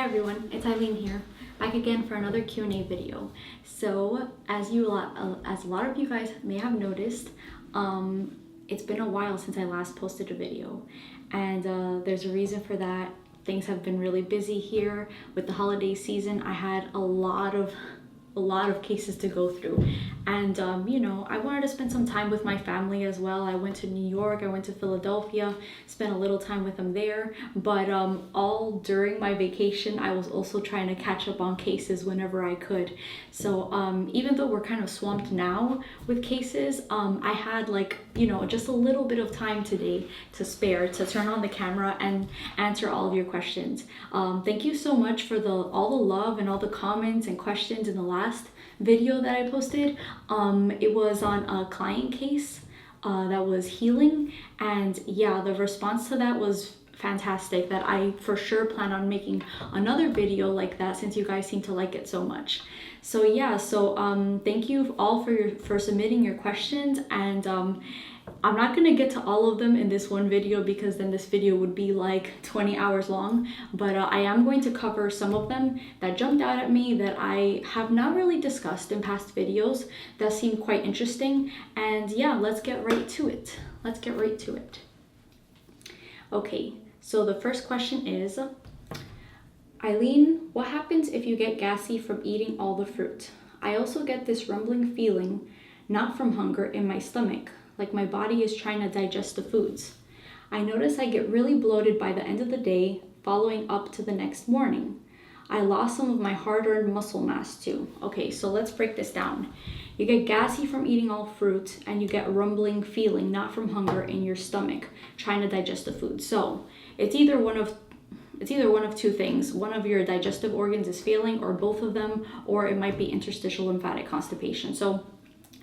Hi everyone, it's Ailin here, back again for another Q&A video. So as a lot of you guys may have noticed, it's been a while since I last posted a video, and there's a reason for that. Things have been really busy here with the holiday season. I had a lot of cases to go through, and I wanted to spend some time with my family as well. I went to New York, I went to Philadelphia, spent a little time with them there, but all during my vacation I was also trying to catch up on cases whenever I could. So even though we're kind of swamped now with cases, I had just a little bit of time today to spare to turn on the camera and answer all of your questions. Thank you so much for all the love and all the comments and questions in the last video that I posted. It was on a client case that was healing, and yeah, the response to that was fantastic. That I for sure plan on making another video like that, since you guys seem to like it so much. So yeah, thank you all for submitting your questions, and I'm not gonna get to all of them in this one video because then this video would be like 20 hours long, but I am going to cover some of them that jumped out at me that I have not really discussed in past videos that seem quite interesting. And yeah, let's get right to it. Okay, so the first question is, Ailin, what happens if you get gassy from eating all the fruit? I also get this rumbling feeling, not from hunger, in my stomach, like my body is trying to digest the foods. I notice I get really bloated by the end of the day, following up to the next morning. I lost some of my hard-earned muscle mass too. Okay, so let's break this down. You get gassy from eating all fruit, and you get rumbling feeling, not from hunger, in your stomach, trying to digest the food. So it's either one of two things. One of your digestive organs is failing, or both of them, or it might be interstitial lymphatic constipation. So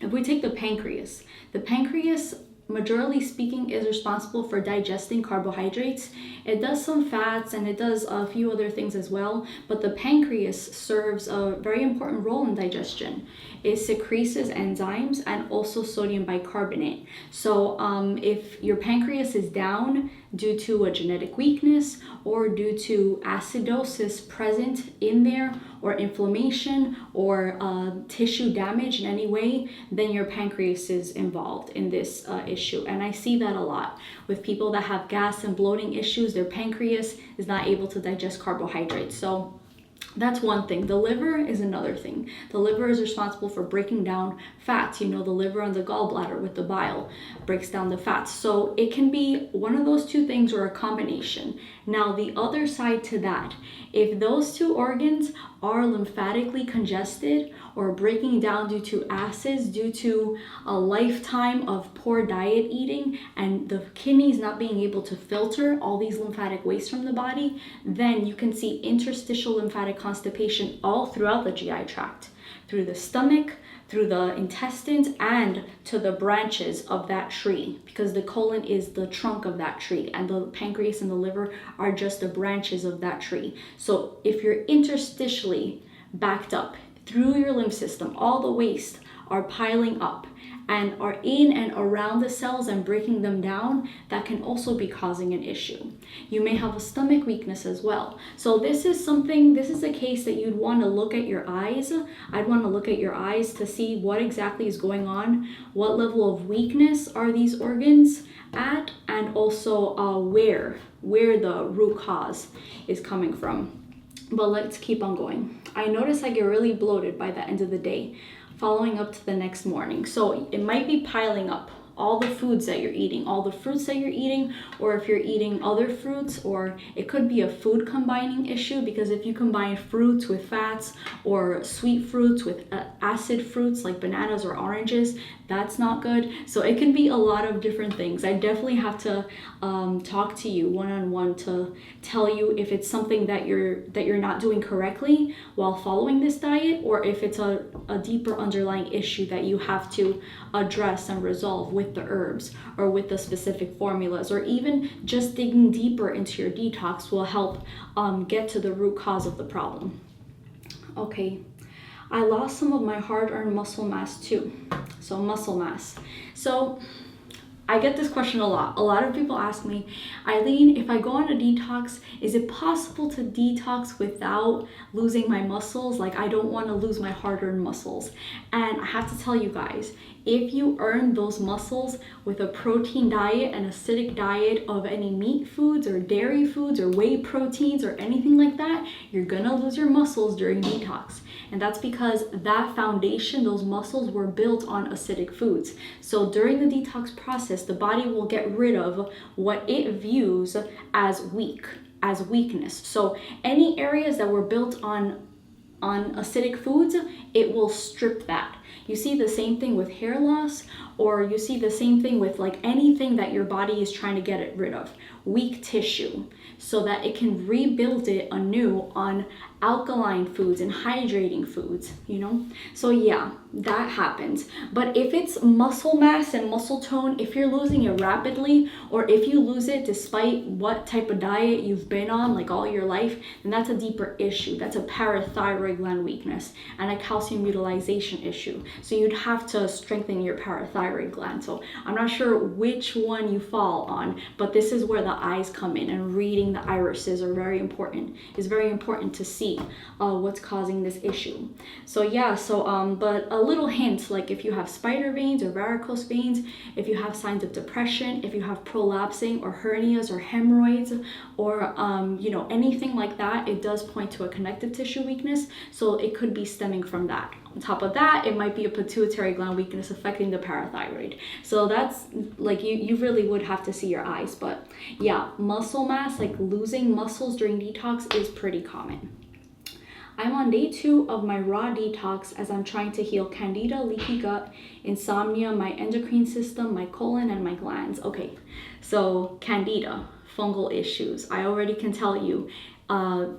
if we take the pancreas, majorly speaking, is responsible for digesting carbohydrates. It does some fats and it does a few other things as well, but the pancreas serves a very important role in digestion. It secretes enzymes and also sodium bicarbonate. So if your pancreas is down due to a genetic weakness or due to acidosis present in there, or inflammation, or tissue damage in any way, then your pancreas is involved in this issue. And I see that a lot with people that have gas and bloating issues. Their pancreas is not able to digest carbohydrates. So that's one thing. The liver is another thing. The liver is responsible for breaking down fats. The liver and the gallbladder with the bile breaks down the fats. So it can be one of those two things or a combination. Now, the other side to that, if those two organs are lymphatically congested or breaking down due to acids, due to a lifetime of poor diet eating, and the kidneys not being able to filter all these lymphatic waste from the body, then you can see interstitial lymphatic constipation all throughout the GI tract, through the stomach, through the intestines, and to the branches of that tree, because the colon is the trunk of that tree and the pancreas and the liver are just the branches of that tree. So if you're interstitially backed up through your lymph system, all the waste are piling up and are in and around the cells and breaking them down, that can also be causing an issue. You may have a stomach weakness as well. So this is a case that you'd want to look at your eyes. I'd want to look at your eyes to see what exactly is going on, what level of weakness are these organs at, and also where the root cause is coming from. But let's keep on going. I notice I get really bloated by the end of the day, following up to the next morning. So it might be piling up, all the foods that you're eating, all the fruits that you're eating, or if you're eating other fruits, or it could be a food combining issue, because if you combine fruits with fats or sweet fruits with acid fruits like bananas or oranges, that's not good. So it can be a lot of different things. I definitely have to talk to you one-on-one to tell you if it's something that you're not doing correctly while following this diet, or if it's a deeper underlying issue that you have to address and resolve with the herbs or with the specific formulas, or even just digging deeper into your detox will help get to the root cause of the problem. Okay, I lost some of my hard-earned muscle mass too. So muscle mass. So I get this question a lot. A lot of people ask me, Ailin, if I go on a detox, is it possible to detox without losing my muscles? Like, I don't want to lose my hard-earned muscles. And I have to tell you guys, if you earn those muscles with a protein diet, an acidic diet of any meat foods or dairy foods or whey proteins or anything like that, you're gonna lose your muscles during detox. And that's because that foundation, those muscles were built on acidic foods. So during the detox process, the body will get rid of what it views as weakness. So any areas that were built on acidic foods, it will strip that. You see the same thing with hair loss, or you see the same thing with like anything that your body is trying to get rid of, weak tissue, so that it can rebuild it anew on alkaline foods and hydrating foods, you know? So yeah, that happens. But if it's muscle mass and muscle tone, if you're losing it rapidly, or if you lose it despite what type of diet you've been on like all your life, then that's a deeper issue. That's a parathyroid gland weakness and a calcium utilization issue. So you'd have to strengthen your parathyroid gland. So I'm not sure which one you fall on, but this is where the eyes come in, and reading the irises are very important. It's very important to see what's causing this issue. So yeah, but a little hint, like if you have spider veins or varicose veins, if you have signs of depression, if you have prolapsing or hernias or hemorrhoids, or anything like that, it does point to a connective tissue weakness. So it could be stemming from that. On top of that, it might be a pituitary gland weakness affecting the parathyroid. So that's like, you really would have to see your eyes. But yeah, muscle mass, like losing muscles during detox, is pretty common. I'm on day 2 of my raw detox as I'm trying to heal Candida, leaky gut, insomnia, my endocrine system, my colon, and my glands. Okay, so Candida, fungal issues. I already can tell you,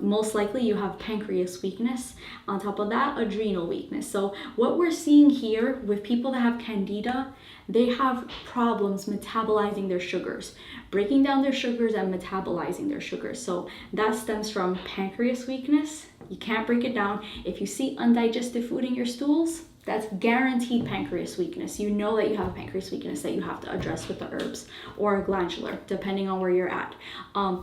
most likely you have pancreas weakness. On top of that, adrenal weakness. So what we're seeing here with people that have Candida, they have problems metabolizing their sugars, breaking down their sugars and metabolizing their sugars. So that stems from pancreas weakness. You can't break it down. If you see undigested food in your stools, that's guaranteed pancreas weakness. You know that you have a pancreas weakness that you have to address with the herbs, or glandular, depending on where you're at.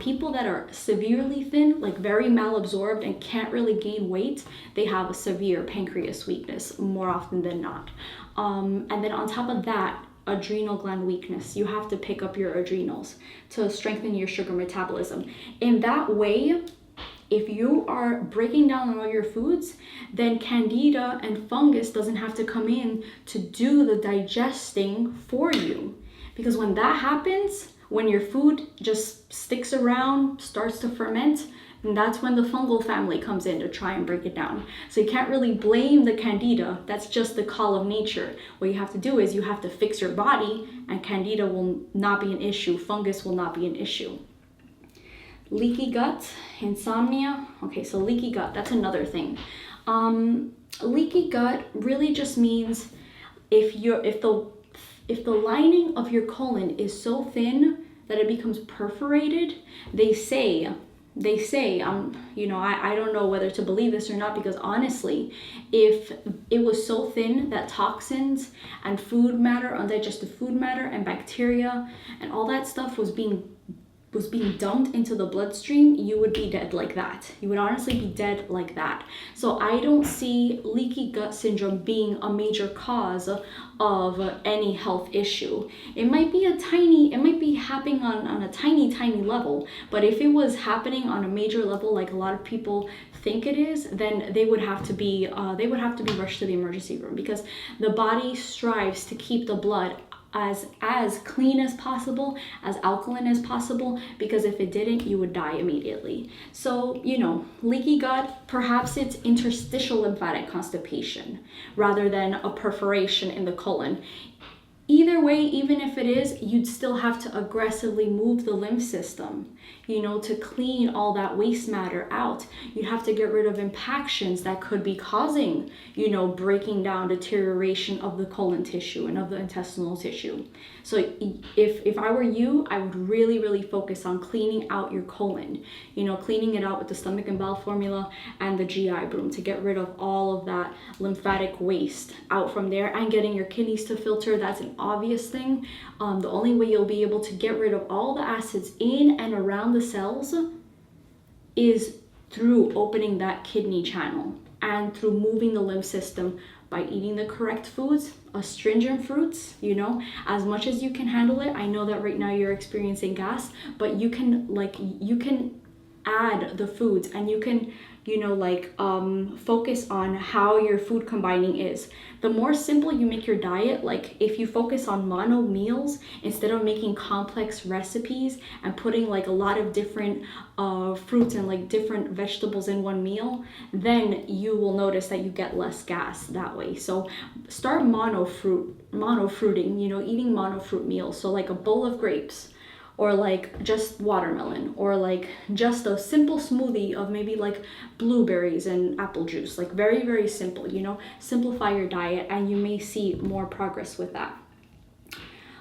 People that are severely thin, like very malabsorbed and can't really gain weight, they have a severe pancreas weakness more often than not. And then on top of that, adrenal gland weakness. You have to pick up your adrenals to strengthen your sugar metabolism. In that way, if you are breaking down all your foods, then Candida and fungus doesn't have to come in to do the digesting for you. Because when that happens, when your food just sticks around, starts to ferment, and that's when the fungal family comes in to try and break it down. So you can't really blame the Candida. That's just the call of nature. What you have to do is you have to fix your body, and Candida will not be an issue. Fungus will not be an issue. Leaky gut, insomnia. Okay, so leaky gut, that's another thing. Leaky gut really just means if the lining of your colon is so thin that it becomes perforated, they say, I don't know whether to believe this or not, because honestly, if it was so thin that toxins and food matter, undigested food matter and bacteria and all that stuff was being dumped into the bloodstream, you would be dead like that. You would honestly be dead like that. So I don't see leaky gut syndrome being a major cause of any health issue. It might be happening on a tiny level, but if it was happening on a major level, like a lot of people think it is, then they would have to be rushed to the emergency room, because the body strives to keep the blood as clean as possible, as alkaline as possible, because if it didn't, you would die immediately. So, leaky gut, perhaps it's interstitial lymphatic constipation rather than a perforation in the colon. Either way, even if it is, you'd still have to aggressively move the lymph system, to clean all that waste matter out. You'd have to get rid of impactions that could be causing, breaking down, deterioration of the colon tissue and of the intestinal tissue. So if I were you, I would really, really focus on cleaning out your colon, cleaning it out with the stomach and bowel formula and the GI broom to get rid of all of that lymphatic waste out from there, and getting your kidneys to filter. That's an obvious thing. The only way you'll be able to get rid of all the acids in and around the cells is through opening that kidney channel and through moving the lymph system by eating the correct foods, astringent fruits, you know, as much as you can handle it. I know that right now you're experiencing gas, but you can add the foods, and you can, you know, like focus on how your food combining is. The more simple you make your diet, like if you focus on mono meals instead of making complex recipes and putting like a lot of different fruits and like different vegetables in one meal, then you will notice that you get less gas that way. So start mono fruiting, you know, eating mono fruit meals. So like a bowl of grapes, or like just watermelon, or like just a simple smoothie of maybe like blueberries and apple juice. Like very, very simple, you know, simplify your diet and you may see more progress with that.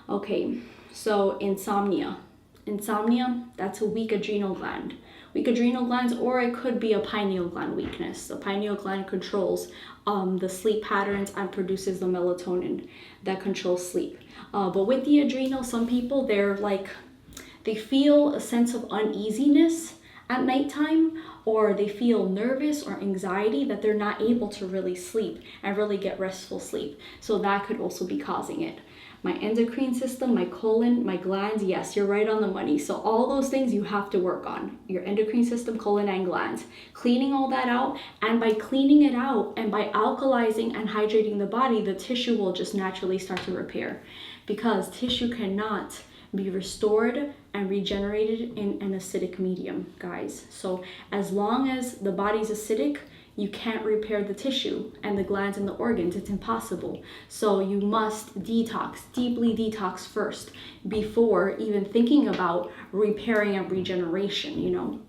Okay, so insomnia. Insomnia, that's a weak adrenal gland. Weak adrenal glands, or it could be a pineal gland weakness. The pineal gland controls the sleep patterns and produces the melatonin that controls sleep. But with the adrenal, some people, they feel a sense of uneasiness at nighttime, or they feel nervous or anxiety that they're not able to really sleep and really get restful sleep. So that could also be causing it. My endocrine system, my colon, my glands, yes, you're right on the money. So all those things you have to work on. Your endocrine system, colon, and glands. Cleaning all that out, and by cleaning it out and by alkalizing and hydrating the body, the tissue will just naturally start to repair, because tissue cannot be restored and regenerated in an acidic medium, guys. So as long as the body's acidic, you can't repair the tissue and the glands and the organs. It's impossible. So you must detox, deeply detox first, before even thinking about repairing and regeneration, you know.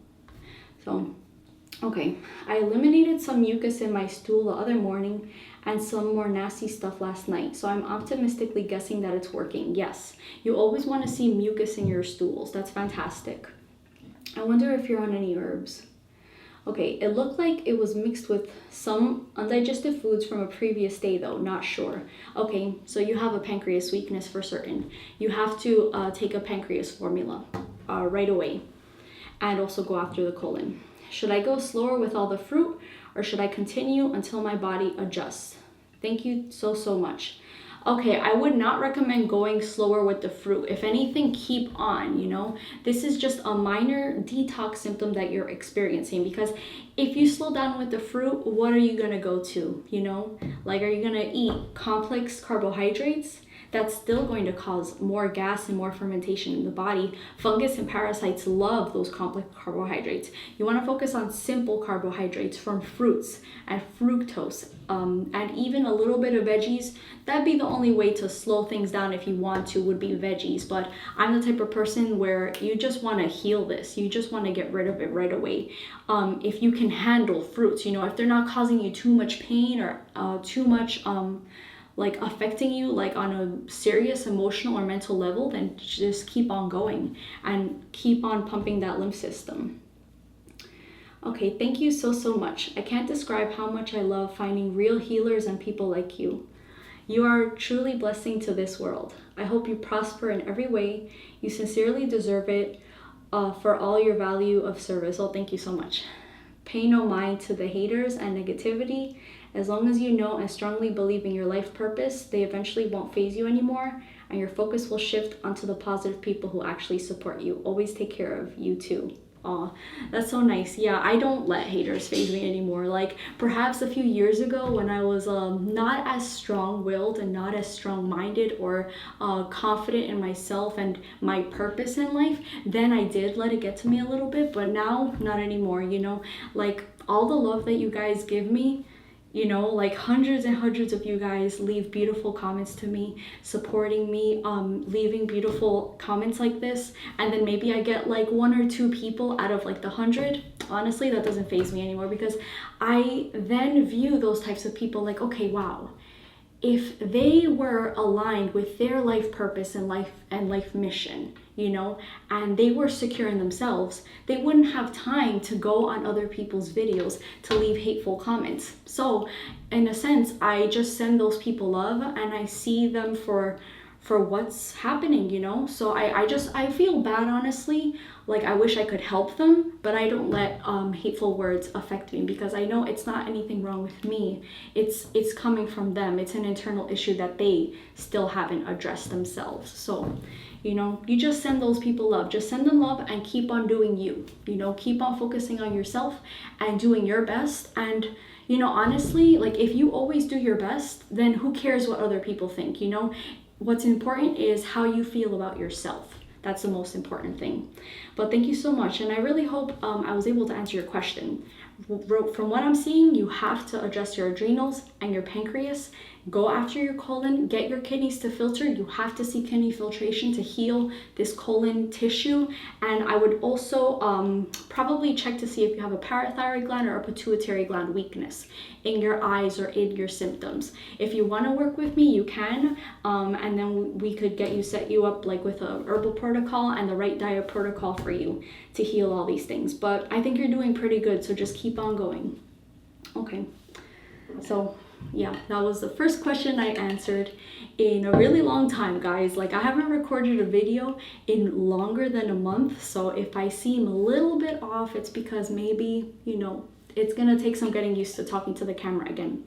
So, okay, I eliminated some mucus in my stool the other morning and some more nasty stuff last night. So I'm optimistically guessing that it's working. Yes, you always want to see mucus in your stools. That's fantastic. I wonder if you're on any herbs. Okay, it looked like it was mixed with some undigested foods from a previous day though, not sure. Okay, so you have a pancreas weakness for certain. You have to take a pancreas formula right away, and also go after the colon. Should I go slower with all the fruit, or should I continue until my body adjusts? Thank you so much. Okay, I would not recommend going slower with the fruit. If anything, keep on, you know. This is just a minor detox symptom that you're experiencing, because if you slow down with the fruit, what are you gonna go to, you know? Like, are you gonna eat complex carbohydrates? That's still going to cause more gas and more fermentation in the body. Fungus and parasites love those complex carbohydrates. You want to focus on simple carbohydrates from fruits and fructose, and even a little bit of veggies. That'd be the only way to slow things down if you want to, would be veggies. But I'm the type of person where you just want to heal this. You just want to get rid of it right away. If you can handle fruits, you know, if they're not causing you too much pain or too much like affecting you like on a serious emotional or mental level, then just keep on going and keep on pumping that lymph system. Okay, thank you so much. I can't describe how much I love finding real healers and people like you. You are truly a blessing to this world. I hope you prosper in every way. You sincerely deserve it for all your value of service. Oh, thank you so much. Pay no mind to the haters and negativity. As long as you know and strongly believe in your life purpose, they eventually won't faze you anymore, and your focus will shift onto the positive people who actually support you. Always take care of you too. Aw, that's so nice. Yeah, I don't let haters faze me anymore. Like, perhaps a few years ago when I was not as strong-willed and not as strong-minded or confident in myself and my purpose in life, then I did let it get to me a little bit, but now, not anymore, you know? Like, all the love that you guys give me, you know, like hundreds and hundreds of you guys leave beautiful comments to me, supporting me, leaving beautiful comments like this, and then maybe I get like 1 or 2 people out of like the 100. Honestly, that doesn't faze me anymore, because I then view those types of people like, okay, wow, if they were aligned with their life purpose and life mission, you know, and they were secure in themselves, they wouldn't have time to go on other people's videos to leave hateful comments. So in a sense, I just send those people love, and I see them for for what's happening, you know? So I feel bad, honestly. Like, I wish I could help them, but I don't let hateful words affect me, because I know it's not anything wrong with me. It's coming from them. It's an internal issue that they still haven't addressed themselves. So, you know, you just send those people love. Just send them love and keep on doing you. You know, keep on focusing on yourself and doing your best. And, you know, honestly, like, if you always do your best, then who cares what other people think, you know? What's important is how you feel about yourself. That's the most important thing. But thank you so much. And I really hope I was able to answer your question. From what I'm seeing, you have to address your adrenals and your pancreas. Go after your colon, get your kidneys to filter. You have to see kidney filtration to heal this colon tissue. And I would also probably check to see if you have a parathyroid gland or a pituitary gland weakness in your eyes or in your symptoms. If you want to work with me, you can, and then we could set you up like with a herbal protocol and the right diet protocol for you to heal all these things. But I think you're doing pretty good, so just keep on going. Okay, so yeah, that was the first question I answered in a really long time, guys. Like, I haven't recorded a video in longer than a month, so if I seem a little bit off, it's because maybe, you know, it's gonna take some getting used to talking to the camera again.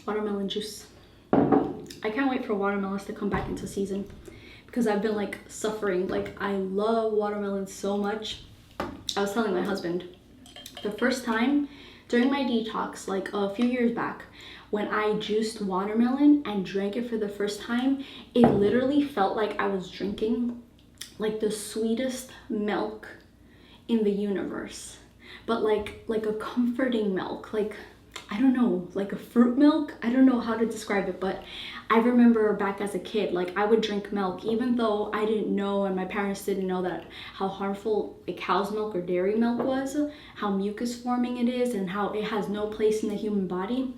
Watermelon juice. I can't wait for watermelons to come back into season, because I've been like suffering. Like, I love watermelons so much. I was telling my husband, the first time during my detox, like a few years back, when I juiced watermelon and drank it for the first time, it literally felt like I was drinking like the sweetest milk in the universe, but like a comforting milk, like, I don't know, like a fruit milk. I don't know how to describe it, but I remember back as a kid, like, I would drink milk even though I didn't know, and my parents didn't know, that how harmful a cow's milk or dairy milk was, how mucus forming it is, and how it has no place in the human body.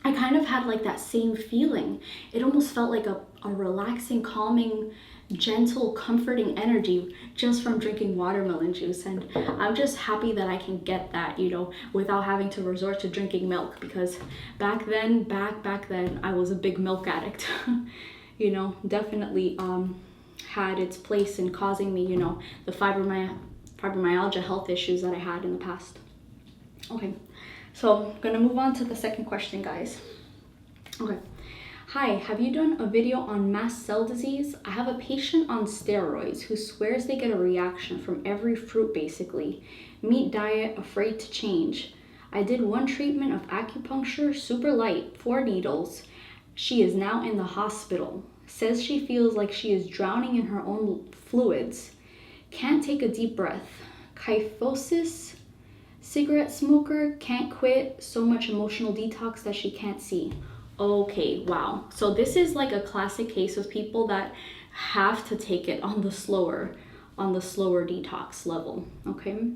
I kind of had like that same feeling. It almost felt like a relaxing, calming, gentle, comforting energy just from drinking watermelon juice. And I'm just happy that I can get that, you know, without having to resort to drinking milk, because back then I was a big milk addict. You know, definitely had its place in causing me, you know, the fibromyalgia health issues that I had in the past. Okay, so I'm gonna move on to the second question, guys. Okay. Hi, have you done a video on mast cell disease? I have a patient on steroids who swears they get a reaction from every fruit basically. Meat diet, afraid to change. I did one treatment of acupuncture, super light, 4 needles. She is now in the hospital. Says she feels like she is drowning in her own fluids. Can't take a deep breath. Kyphosis. Cigarette smoker, can't quit. So much emotional detox that she can't see. Okay, wow. So this is like a classic case of people that have to take it on the slower detox level. Okay,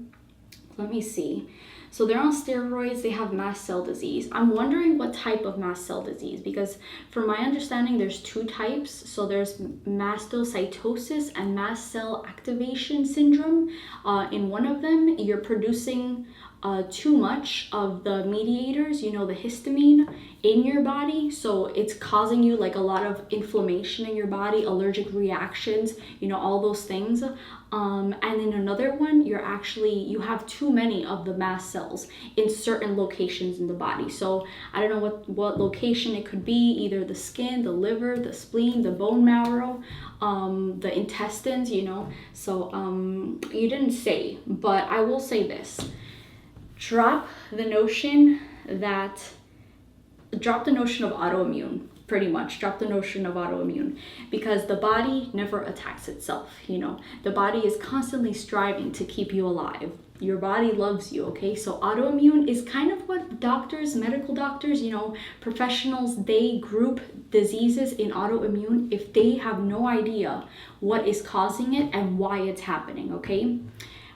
let me see. So they're on steroids, they have mast cell disease. I'm wondering what type of mast cell disease, because from my understanding, there's 2 types. So there's mastocytosis and mast cell activation syndrome. In one of them, you're producing too much of the mediators, you know, the histamine in your body, so it's causing you like a lot of inflammation in your body, allergic reactions, you know, all those things. And in another one, you have too many of the mast cells in certain locations in the body. So I don't know what location it could be, either the skin, the liver, the spleen, the bone marrow, the intestines, you know. So you didn't say, but I will say this. Drop the notion of autoimmune, pretty much. Drop the notion of autoimmune, because the body never attacks itself, you know. The body is constantly striving to keep you alive. Your body loves you, okay? So autoimmune is kind of what doctors, medical doctors, you know, professionals, they group diseases in autoimmune if they have no idea what is causing it and why it's happening, okay?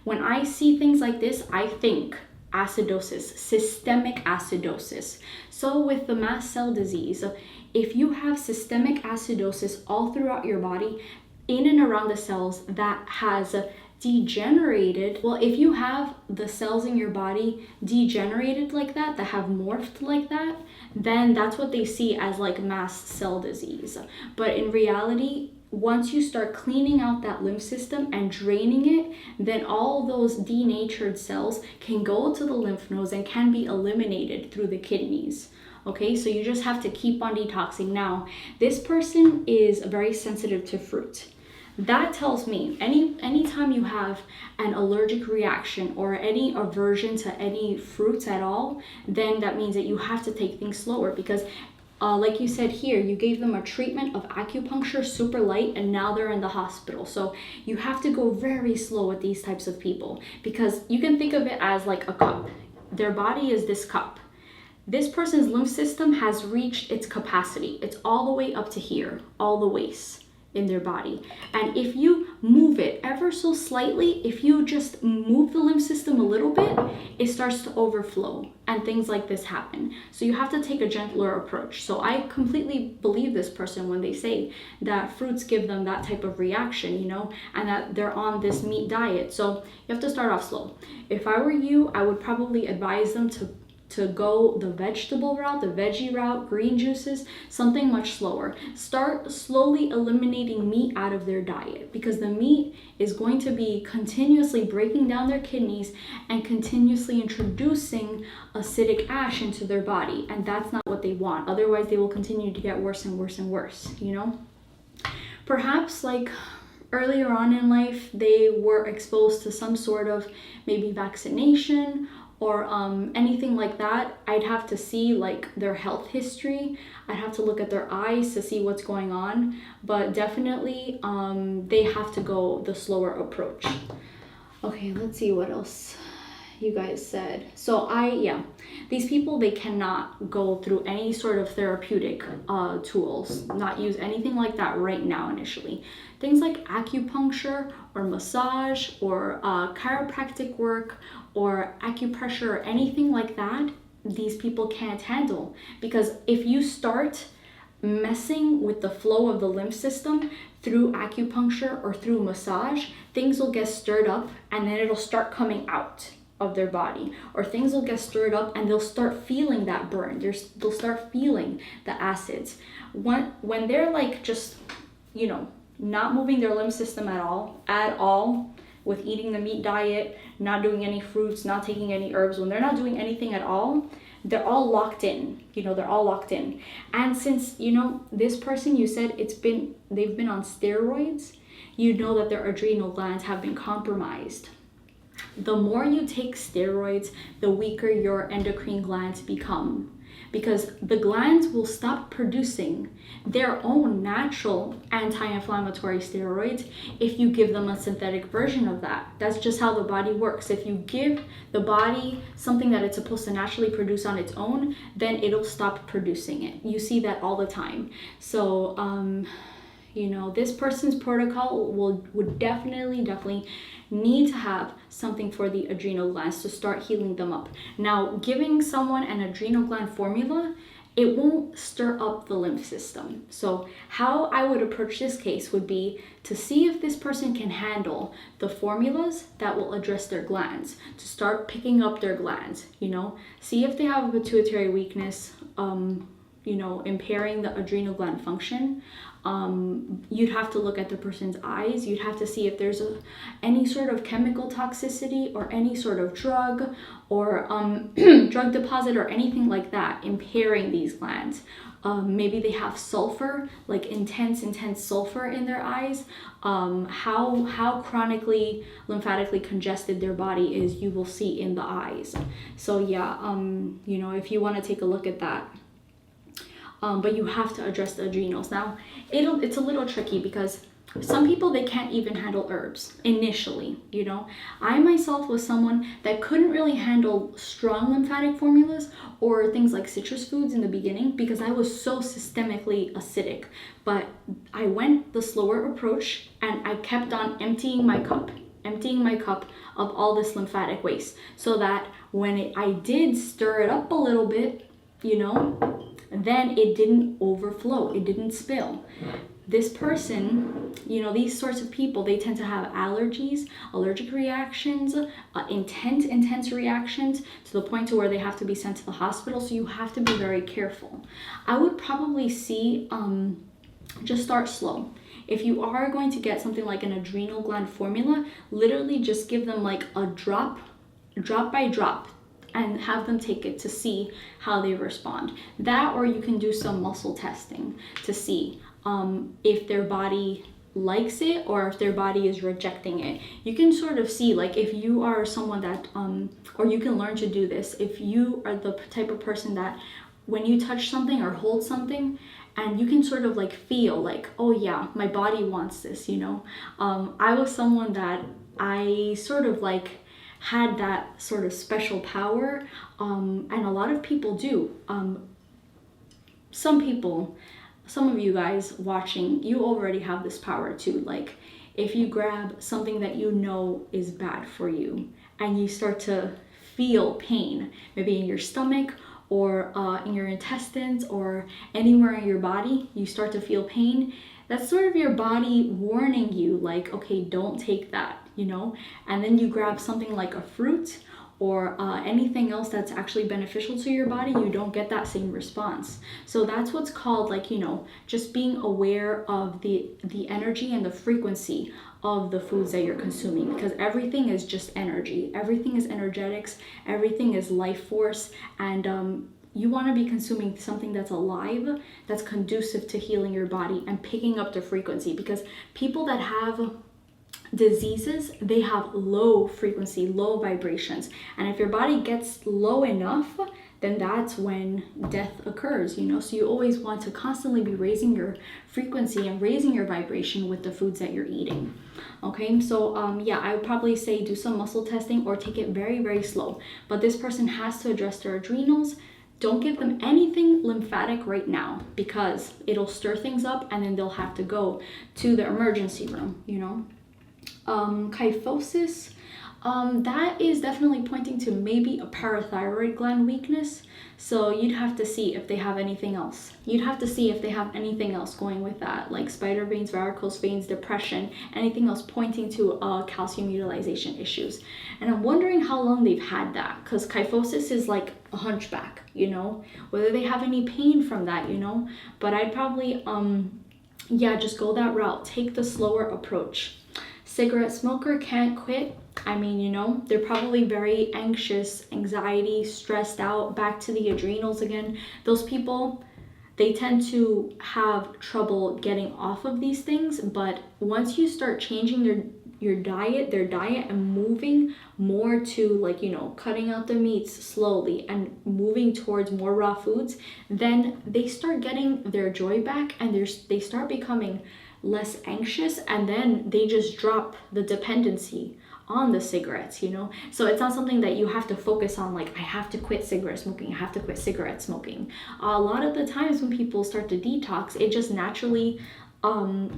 When I see things like this, I think acidosis, systemic acidosis. So with the mast cell disease, if you have systemic acidosis all throughout your body, in and around the cells, that has degenerated, well, if you have the cells in your body degenerated like that have morphed like that, then that's what they see as like mast cell disease. But in reality, once you start cleaning out that lymph system and draining it, then all those denatured cells can go to the lymph nodes and can be eliminated through the kidneys. Okay, so you just have to keep on detoxing. Now, this person is very sensitive to fruit. That tells me anytime you have an allergic reaction or any aversion to any fruits at all, then that means that you have to take things slower, because like you said here, you gave them a treatment of acupuncture, super light, and now they're in the hospital. So you have to go very slow with these types of people, because you can think of it as like a cup. Their body is this cup. This person's lymph system has reached its capacity. It's all the way up to here, all the waist in their body. And if you move it ever so slightly, if you just move the lymph system a little bit, it starts to overflow and things like this happen. So you have to take a gentler approach. So I completely believe this person when they say that fruits give them that type of reaction, you know, and that they're on this meat diet. So you have to start off slow. If I were you, I would probably advise them to go the vegetable route, the veggie route, green juices, something much slower. Start slowly eliminating meat out of their diet, because the meat is going to be continuously breaking down their kidneys and continuously introducing acidic ash into their body, and that's not what they want. Otherwise, they will continue to get worse and worse and worse, you know? Perhaps like earlier on in life, they were exposed to some sort of maybe vaccination or anything like that. I'd have to see like their health history. I'd have to look at their eyes to see what's going on, but definitely they have to go the slower approach. Okay, let's see what else you guys said. So these people, they cannot go through any sort of therapeutic tools, not use anything like that right now initially. Things like acupuncture or massage or chiropractic work or acupressure or anything like that, these people can't handle, because if you start messing with the flow of the lymph system through acupuncture or through massage, things will get stirred up and then it'll start coming out of their body, or things will get stirred up and they'll start feeling that burn. They'll start feeling the acids. When they're like just, you know, not moving their lymph system at all, with eating the meat diet, not doing any fruits, not taking any herbs, when they're not doing anything at all, they're all locked in, you know, they're all locked in. And since, you know, this person, you said they've been on steroids, you know that their adrenal glands have been compromised. The more you take steroids, the weaker your endocrine glands become, because the glands will stop producing their own natural anti-inflammatory steroids if you give them a synthetic version of that. That's just how the body works. If you give the body something that it's supposed to naturally produce on its own, then it'll stop producing it. You see that all the time. So, you know, this person's protocol would definitely need to have something for the adrenal glands to start healing them up. Now, giving someone an adrenal gland formula, it won't stir up the lymph system. So how I would approach this case would be to see if this person can handle the formulas that will address their glands, to start picking up their glands, you know, see if they have a pituitary weakness, you know, impairing the adrenal gland function. You'd have to look at the person's eyes. You'd have to see if there's any sort of chemical toxicity or any sort of drug or drug deposit or anything like that impairing these glands. Maybe they have sulfur, like intense sulfur in their eyes. How chronically lymphatically congested their body is, you will see in the eyes. So yeah, you know, if you want to take a look at that. But you have to address the adrenals. Now, it's a little tricky because some people, they can't even handle herbs initially, you know. I myself was someone that couldn't really handle strong lymphatic formulas or things like citrus foods in the beginning because I was so systemically acidic. But I went the slower approach and I kept on emptying my cup of all this lymphatic waste, so that when I did stir it up a little bit, you know, then it didn't overflow, it didn't spill. this person, these sorts of people, they tend to have allergies, allergic reactions, intense reactions, to the point to where they have to be sent to the hospital. So you have to be very careful. I would probably see, just start slow. If you are going to get something like an adrenal gland formula, literally just give them like a drop by drop, and have them take it to see how they respond. That, or you can do some muscle testing to see if their body likes it or if their body is rejecting it. You can sort of see, like, if you are someone that, or you can learn to do this, if you are the type of person that when you touch something or hold something, and you can sort of like feel like, oh yeah, my body wants this, I was someone that I sort of like had that sort of special power, and a lot of people do. Some of you guys watching, you already have this power too. Like, if you grab something that you know is bad for you and you start to feel pain, maybe in your stomach or in your intestines or anywhere in your body, you start to feel pain, that's sort of your body warning you, like, okay, don't take that, and then you grab something like a fruit or anything else that's actually beneficial to your body, you don't get that same response. So that's what's called, like, just being aware of the energy and the frequency of the foods that you're consuming, because everything is just energy, everything is energetics, everything is life force, and you want to be consuming something that's alive, that's conducive to healing your body and picking up the frequency, because people that have diseases, they have low frequency, low vibrations, and if your body gets low enough, then that's when death occurs, so you always want to constantly be raising your frequency and raising your vibration with the foods that you're eating. Okay, so yeah, I would probably say do some muscle testing or take it very, very slow. But this person has to address their adrenals. Don't give them anything lymphatic right now, because it'll stir things up and then they'll have to go to the emergency room, Kyphosis, that is definitely pointing to maybe a parathyroid gland weakness. So you'd have to see if they have anything else. You'd have to see if they have anything else going with that, like spider veins, varicose veins, depression, anything else pointing to calcium utilization issues. And I'm wondering how long they've had that, because kyphosis is like a hunchback, whether they have any pain from that, But I'd probably, yeah, just go that route. Take the slower approach. Cigarette smoker can't quit. I mean, they're probably very anxious, anxiety, stressed out, back to the adrenals again. Those people, they tend to have trouble getting off of these things, but once you start changing their diet and moving more to, like, cutting out the meats slowly and moving towards more raw foods, then they start getting their joy back, and they start becoming less anxious, and then they just drop the dependency on the cigarettes, So it's not something that you have to focus on, like, I have to quit cigarette smoking, I have to quit cigarette smoking. A lot of the times when people start to detox, it just naturally,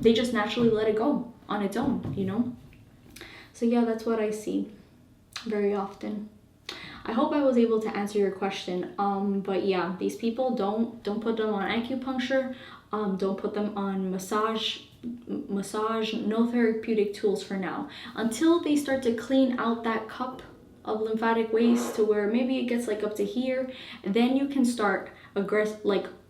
they just naturally let it go on its own, So yeah, that's what I see very often. I hope I was able to answer your question. But yeah, these people, don't put them on acupuncture, don't put them on massage, no therapeutic tools for now, until they start to clean out that cup of lymphatic waste to where maybe it gets like up to here, and then you can start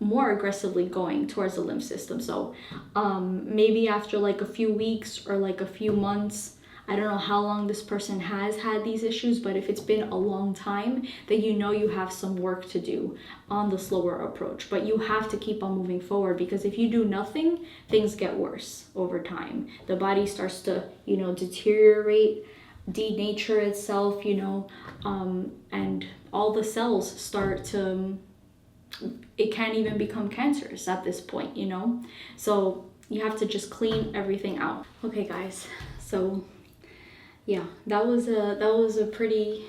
more aggressively going towards the lymph system. So maybe after like a few weeks or like a few months, I don't know how long this person has had these issues, but if it's been a long time, then you have some work to do on the slower approach. But you have to keep on moving forward, because if you do nothing, things get worse over time. The body starts to, deteriorate, denature itself, and all the cells start to, it can't even become cancerous at this point, So you have to just clean everything out. Okay, guys, so yeah, that was a pretty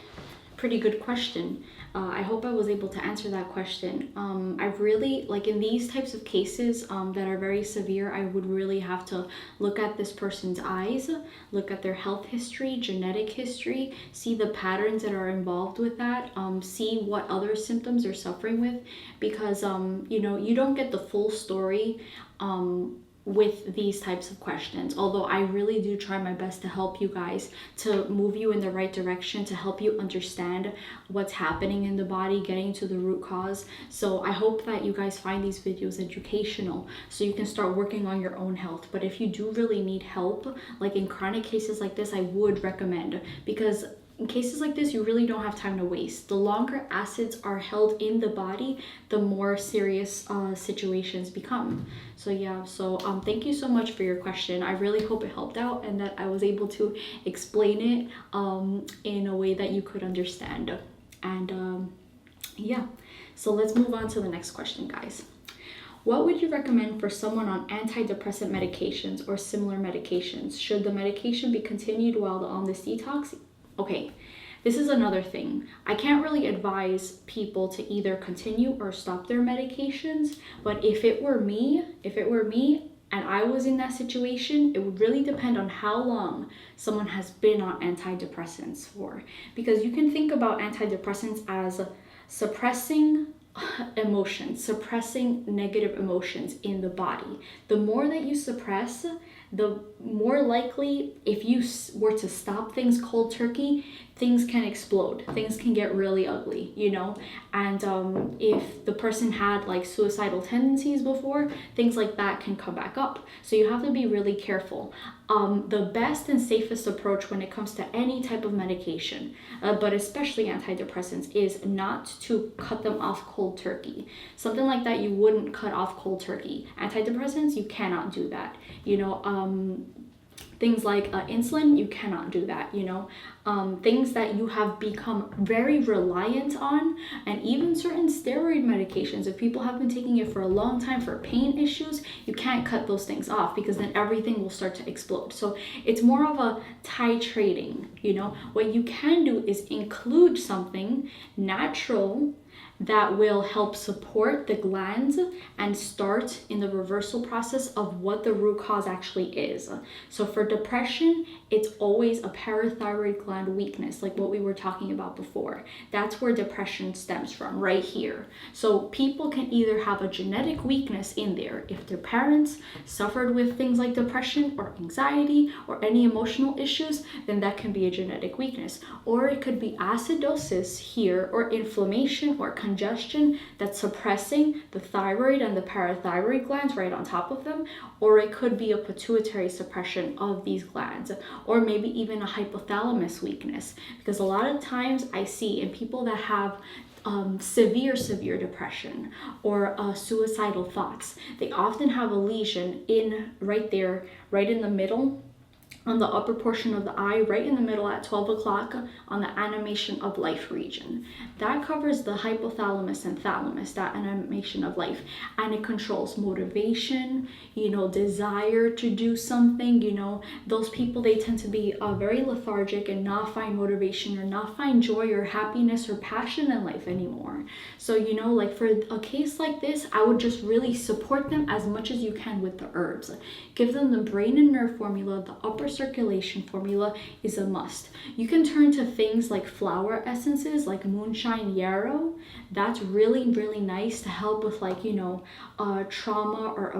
good question. I hope I was able to answer that question. I really, like, in these types of cases that are very severe, I would really have to look at this person's eyes, look at their health history, genetic history, see the patterns that are involved with that, see what other symptoms they're suffering with, because you don't get the full story with these types of questions, although I really do try my best to help you guys, to move you in the right direction, to help you understand what's happening in the body, getting to the root cause. So I hope that you guys find these videos educational so you can start working on your own health. But if you do really need help, like in chronic cases like this, I would recommend, because in cases like this, you really don't have time to waste. The longer acids are held in the body, the more serious situations become. So yeah, so thank you so much for your question. I really hope it helped out and that I was able to explain it in a way that you could understand. And yeah, so let's move on to the next question, guys. What would you recommend for someone on antidepressant medications or similar medications? Should the medication be continued while on this detox? Okay, this is another thing. I can't really advise people to either continue or stop their medications, but if it were me and I was in that situation, it would really depend on how long someone has been on antidepressants for. Because you can think about antidepressants as suppressing emotions, suppressing negative emotions in the body. The more that you suppress, the more likely, if you were to stop things cold turkey, things can explode, things can get really ugly, you know. And if the person had like suicidal tendencies before, things like that can come back up. So you have to be really careful. The best and safest approach when it comes to any type of medication, but especially antidepressants, is not to cut them off cold turkey. Something like that you wouldn't cut off cold turkey. Antidepressants, you cannot do that, you know. Things like insulin, you cannot do that, you know. Things that you have become very reliant on, and even certain steroid medications, if people have been taking it for a long time for pain issues, you can't cut those things off because then everything will start to explode. So it's more of a titrating, you know. What you can do is include something natural that will help support the glands and start in the reversal process of what the root cause actually is. So for depression, it's always a parathyroid gland weakness, like what we were talking about before. That's where depression stems from, right here. So people can either have a genetic weakness in there. If their parents suffered with things like depression or anxiety or any emotional issues, then that can be a genetic weakness. Or it could be acidosis here, or inflammation or congestion that's suppressing the thyroid and the parathyroid glands right on top of them. Or it could be a pituitary suppression of these glands, or maybe even a hypothalamus weakness, because a lot of times I see in people that have severe depression or suicidal thoughts, they often have a lesion in right there, right in the middle, on the upper portion of the eye, right in the middle at 12 o'clock on the animation of life region. That covers the hypothalamus and thalamus, that animation of life, and it controls motivation, you know, desire to do something. You know, those people, they tend to be very lethargic and not find motivation or not find joy or happiness or passion in life anymore. So, you know, like for a case like this, I would just really support them as much as you can with the herbs. Give them the brain and nerve formula. The upper circulation formula is a must. You can turn to things like flower essences, like moonshine yarrow. That's really nice to help with, like, you know, trauma or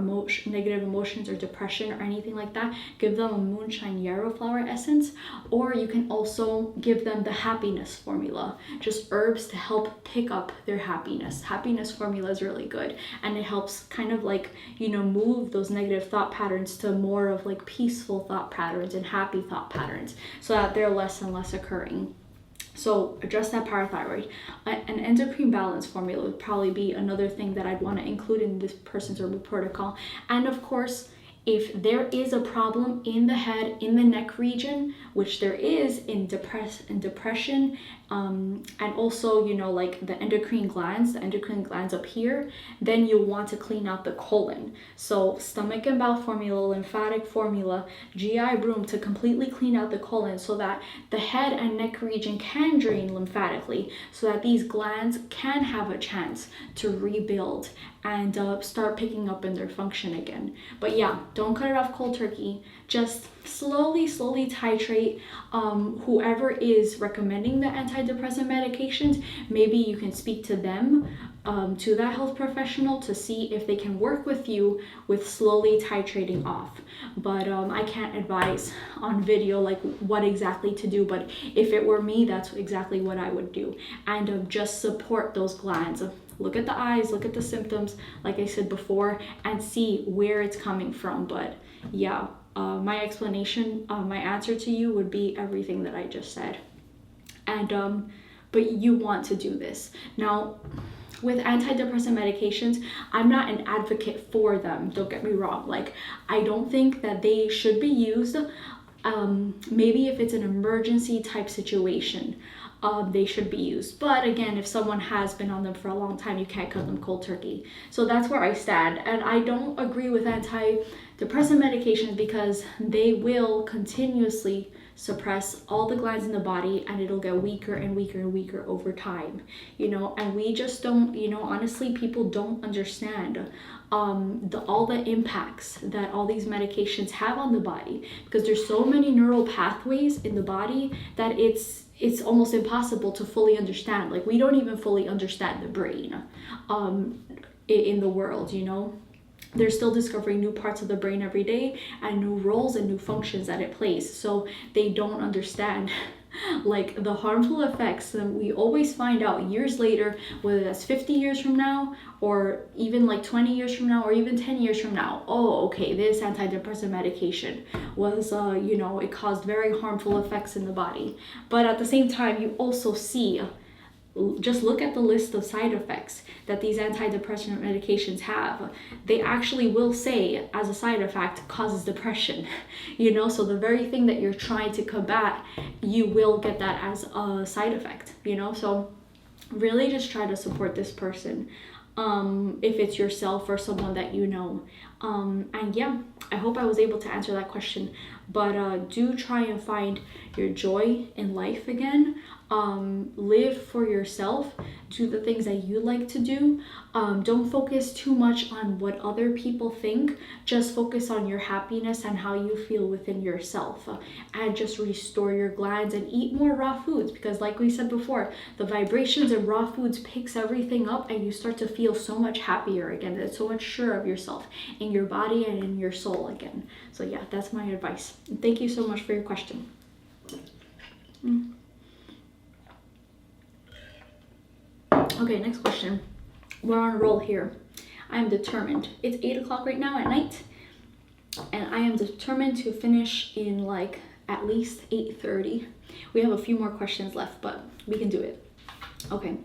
negative emotions or depression or anything like that. Give them a moonshine yarrow flower essence. Or you can also give them the happiness formula, just herbs to help pick up their happiness. Happiness formula is really good, and it helps kind of like, you know, move those negative thought patterns to more of like peaceful thought patterns and happy thought patterns, so that they're less and less occurring. So address that parathyroid. An endocrine balance formula would probably be another thing that I'd want to include in this person's herbal protocol. And of course, if there is a problem in the head, in the neck region, which there is in depression, and also, you know, like the endocrine glands up here, then you'll want to clean out the colon. So stomach and bowel formula, lymphatic formula, GI broom to completely clean out the colon, so that the head and neck region can drain lymphatically, so that these glands can have a chance to rebuild and start picking up in their function again. But yeah, don't cut it off cold turkey. Just slowly titrate. Whoever is recommending the antidepressant medications, maybe you can speak to them, to that health professional, to see if they can work with you with slowly titrating off. But I can't advise on video like what exactly to do, but if it were me, that's exactly what I would do. And just support those glands. Look at the eyes, look at the symptoms, like I said before, and see where it's coming from. But yeah, my explanation, my answer to you would be everything that I just said. And but you want to do this. Now, with antidepressant medications, I'm not an advocate for them, don't get me wrong. Like, I don't think that they should be used. Maybe if it's an emergency type situation, they should be used. But again, if someone has been on them for a long time, you can't cut them cold turkey. So that's where I stand. And I don't agree with antidepressant medications because they will continuously suppress all the glands in the body, and it'll get weaker and weaker and weaker over time, and we just don't, honestly, people don't understand all the impacts that all these medications have on the body, because there's so many neural pathways in the body that it's almost impossible to fully understand. Like, we don't even fully understand the brain in the world, They're still discovering new parts of the brain every day and new roles and new functions that it plays. So they don't understand like the harmful effects that we always find out years later, whether that's 50 years from now or even like 20 years from now or even 10 years from now. Oh, okay, this antidepressant medication was, it caused very harmful effects in the body. But at the same time, you also see, just look at the list of side effects that these antidepressant medications have. They actually will say, as a side effect, causes depression, so the very thing that you're trying to combat, you will get that as a side effect, so really just try to support this person, if it's yourself or someone that and yeah, I hope I was able to answer that question. But do try and find your joy in life again. Live for yourself, do the things that you like to do. Don't focus too much on what other people think. Just focus on your happiness and how you feel within yourself, and just restore your glands and eat more raw foods, because like we said before, the vibrations in raw foods picks everything up and you start to feel so much happier again, and so much sure of yourself in your body and in your soul again. So yeah, that's my advice. And thank you so much for your question. Okay, next question. We're on a roll here. I am determined. It's 8 o'clock right now at night, and I am determined to finish in like at least 8:30. We have a few more questions left, but we can do it. Okay,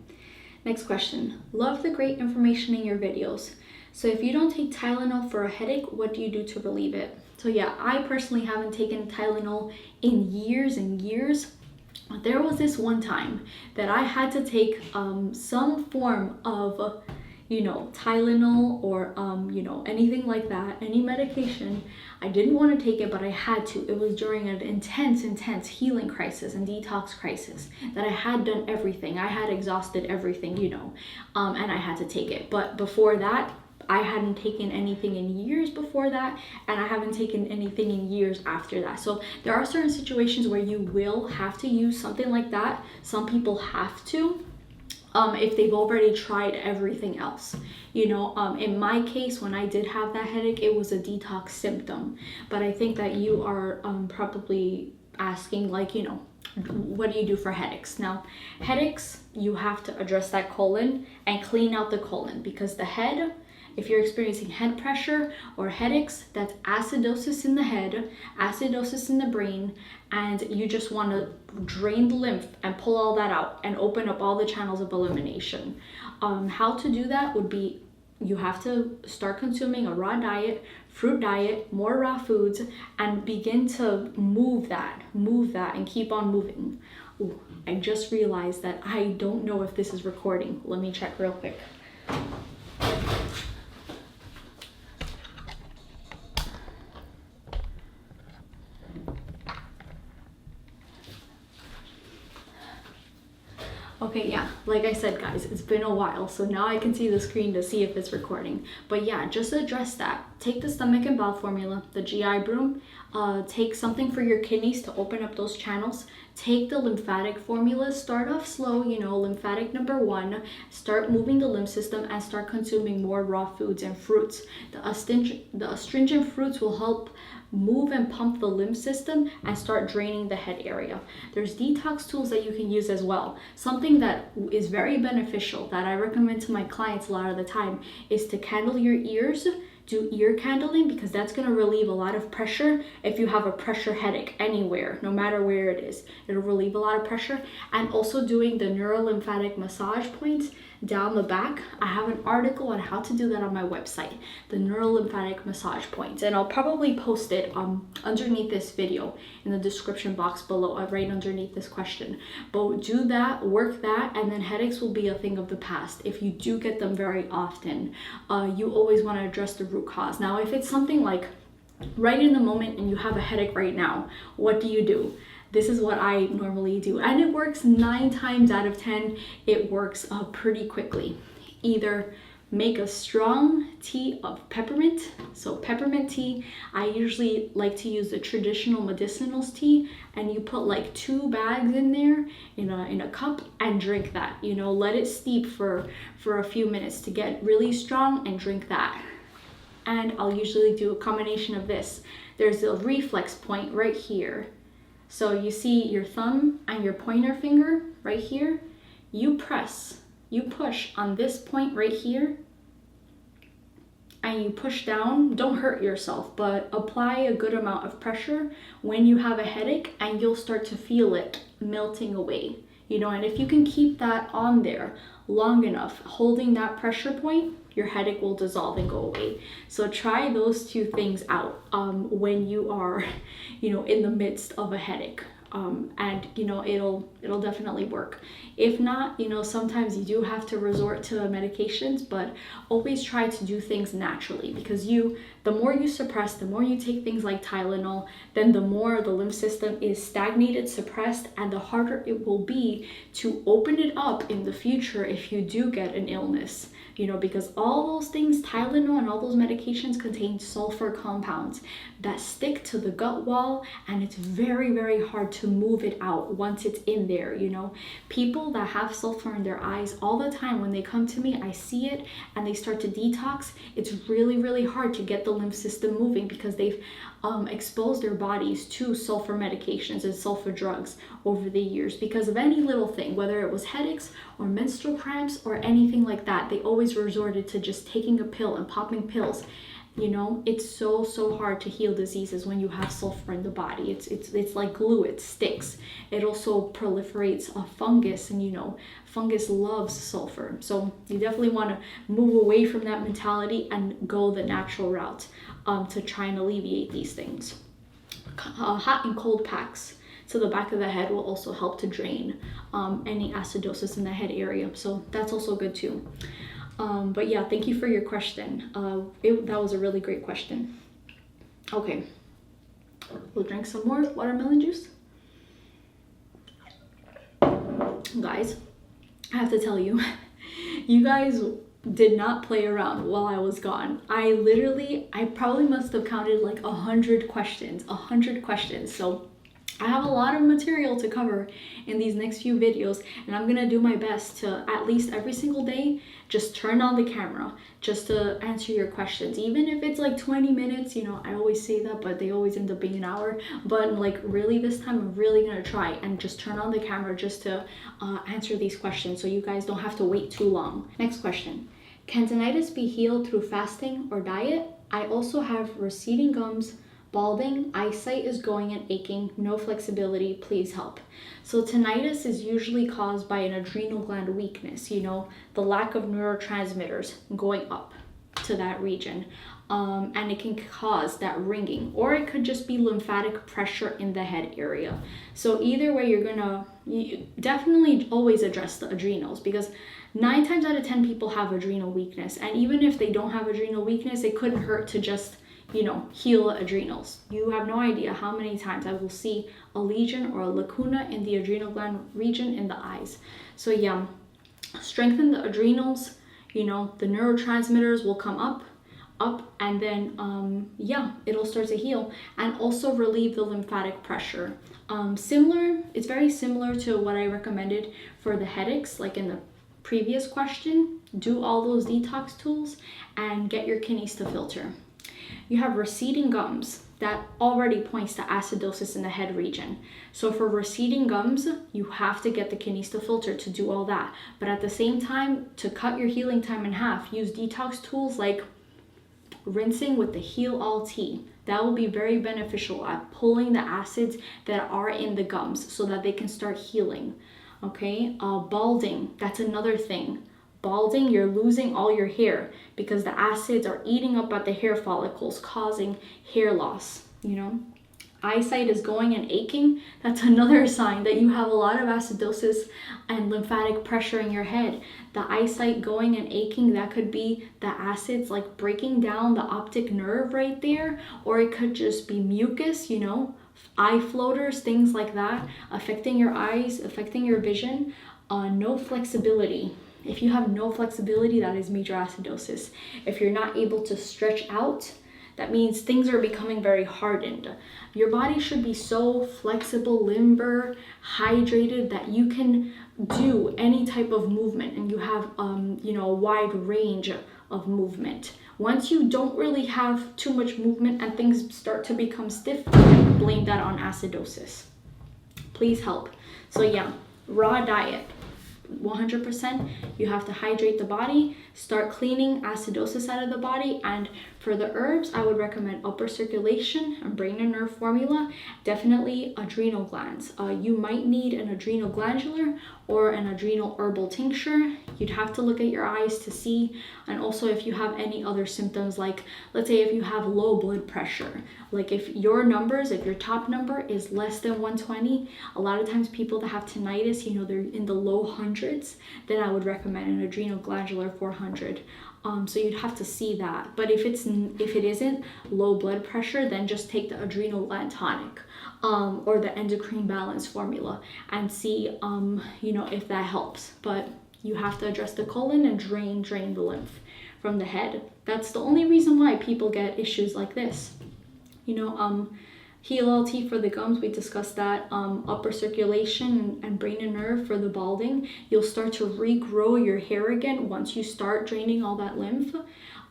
next question. Love the great information in your videos. So if you don't take Tylenol for a headache, what do you do to relieve it? So yeah, I personally haven't taken Tylenol in years and years. There was this one time that I had to take some form of, Tylenol or, anything like that, any medication. I didn't want to take it, but I had to. It was during an intense healing crisis and detox crisis that I had done everything. I had exhausted everything, and I had to take it. But before that, I hadn't taken anything in years before that, and I haven't taken anything in years after that. So there are certain situations where you will have to use something like that. Some people have to, if they've already tried everything else. In my case, when I did have that headache, it was a detox symptom. But I think that you are probably asking, like, what do you do for headaches? Now, headaches, you have to address that colon and clean out the colon, because the head, if you're experiencing head pressure or headaches, that's acidosis in the head, acidosis in the brain, and you just want to drain the lymph and pull all that out and open up all the channels of elimination. How to do that would be, you have to start consuming a raw diet, fruit diet, more raw foods, and begin to move that, and keep on moving. Ooh, I just realized that I don't know if this is recording. Let me check real quick. Okay, yeah, like I said, guys, it's been a while, so now I can see the screen to see if it's recording. But yeah, just address that. Take the stomach and bowel formula, the GI broom, take something for your kidneys to open up those channels. Take the lymphatic formulas, start off slow, you know, lymphatic number 1, start moving the lymph system and start consuming more raw foods and fruits. The astringent fruits will help move and pump the lymph system and start draining the head area. There's detox tools that you can use as well. Something that is very beneficial that I recommend to my clients a lot of the time is to candle your ears. Do ear candling, because that's going to relieve a lot of pressure if you have a pressure headache anywhere, no matter where it is. It'll relieve a lot of pressure. And also doing the neurolymphatic massage points down the back. I have an article on how to do that on my website, the neurolymphatic massage points, and I'll probably post it underneath this video in the description box below, right underneath this question. But do that, work that, and then headaches will be a thing of the past. If you do get them very often, you always want to address the root cause. Now, if it's something like right in the moment and you have a headache right now, what do? This is what I normally do, and it works 9 times out of 10. It works pretty quickly. Either make a strong tea of peppermint. So peppermint tea, I usually like to use the traditional medicinals tea, and you put like 2 bags in there in a cup and drink that. You know, let it steep for a few minutes to get really strong and drink that. And I'll usually do a combination of this. There's a reflex point right here. So you see your thumb and your pointer finger right here. You push on this point right here, and you push down. Don't hurt yourself, but apply a good amount of pressure when you have a headache, and you'll start to feel it melting away. You know, and if you can keep that on there long enough, holding that pressure point, your headache will dissolve and go away. So try those 2 things out when you are, in the midst of a headache. And it'll definitely work. If not, sometimes you do have to resort to medications, but always try to do things naturally, because the more you suppress, the more you take things like Tylenol, then the more the lymph system is stagnated, suppressed, and the harder it will be to open it up in the future if you do get an illness. Because all those things, Tylenol and all those medications, contain sulfur compounds that stick to the gut wall, and it's very, very hard to move it out once it's in there. People that have sulfur in their eyes all the time, when they come to me, I see it and they start to detox. It's really, really hard to get the lymph system moving, because they've exposed their bodies to sulfur medications and sulfur drugs over the years because of any little thing, whether it was headaches or menstrual cramps or anything like that. They always resorted to just taking a pill and popping pills. It's so hard to heal diseases when you have sulfur in the body. It's like glue. It sticks. It also proliferates a fungus, and fungus loves sulfur. So you definitely want to move away from that mentality and go the natural route to try and alleviate these things. Hot and cold packs to the back of the head will also help to drain any acidosis in the head area. So that's also good too. But yeah, thank you for your question. That was a really great question. Okay, we'll drink some more watermelon juice. Guys, I have to tell you, you guys did not play around while I was gone. I probably must have counted like 100 questions. So I have a lot of material to cover in these next few videos, and I'm gonna do my best to, at least every single day, just turn on the camera just to answer your questions. Even if it's like 20 minutes, I always say that, but they always end up being an hour. But like really this time, I'm really gonna try and just turn on the camera just to answer these questions, so you guys don't have to wait too long. Next question. Can tinnitus be healed through fasting or diet? I also have receding gums, balding, eyesight is going and aching, no flexibility, please help. So tinnitus is usually caused by an adrenal gland weakness, the lack of neurotransmitters going up to that region. And it can cause that ringing, or it could just be lymphatic pressure in the head area. So either way, you definitely always address the adrenals, because 9 times out of 10 people have adrenal weakness. And even if they don't have adrenal weakness, it couldn't hurt to just heal adrenals. You have no idea how many times I will see a lesion or a lacuna in the adrenal gland region in the eyes. So yeah, strengthen the adrenals, the neurotransmitters will come up, and then it'll start to heal, and also relieve the lymphatic pressure. It's very similar to what I recommended for the headaches, like in the previous question. Do all those detox tools and get your kidneys to filter. You have receding gums. That already points to acidosis in the head region. So for receding gums, you have to get the kidneys to filter to do all that. But at the same time, to cut your healing time in half, use detox tools like rinsing with the Heal All tea. That will be very beneficial at pulling the acids that are in the gums so that they can start healing. Okay, balding, that's another thing. Balding, you're losing all your hair because the acids are eating up at the hair follicles, causing hair loss. Eyesight is going and aching. That's another sign that you have a lot of acidosis and lymphatic pressure in your head. The eyesight going and aching, that could be the acids like breaking down the optic nerve right there, or it could just be mucus, eye floaters, things like that, affecting your eyes, affecting your vision. No flexibility. If you have no flexibility, that is major acidosis. If you're not able to stretch out, that means things are becoming very hardened. Your body should be so flexible, limber, hydrated that you can do any type of movement, and you have a wide range of movement. Once you don't really have too much movement and things start to become stiff, blame that on acidosis. Please help. So yeah, raw diet. 100%, you have to hydrate the body, start cleaning acidosis out of the body. And for the herbs, I would recommend upper circulation and brain and nerve formula. Definitely adrenal glands. You might need an adrenal glandular or an adrenal herbal tincture. You'd have to look at your eyes to see. And also if you have any other symptoms, like let's say if you have low blood pressure, like if your top number is less than 120, a lot of times people that have tinnitus, they're in the low hundreds, then I would recommend an adrenal glandular 400. So you'd have to see that. But if it isn't low blood pressure, then just take the adrenal gland tonic or the endocrine balance formula and see if that helps. But you have to address the colon and drain the lymph from the head. That's the only reason why people get issues like this. Heal All tea for the gums, we discussed that. Upper circulation and brain and nerve for the balding. You'll start to regrow your hair again once you start draining all that lymph.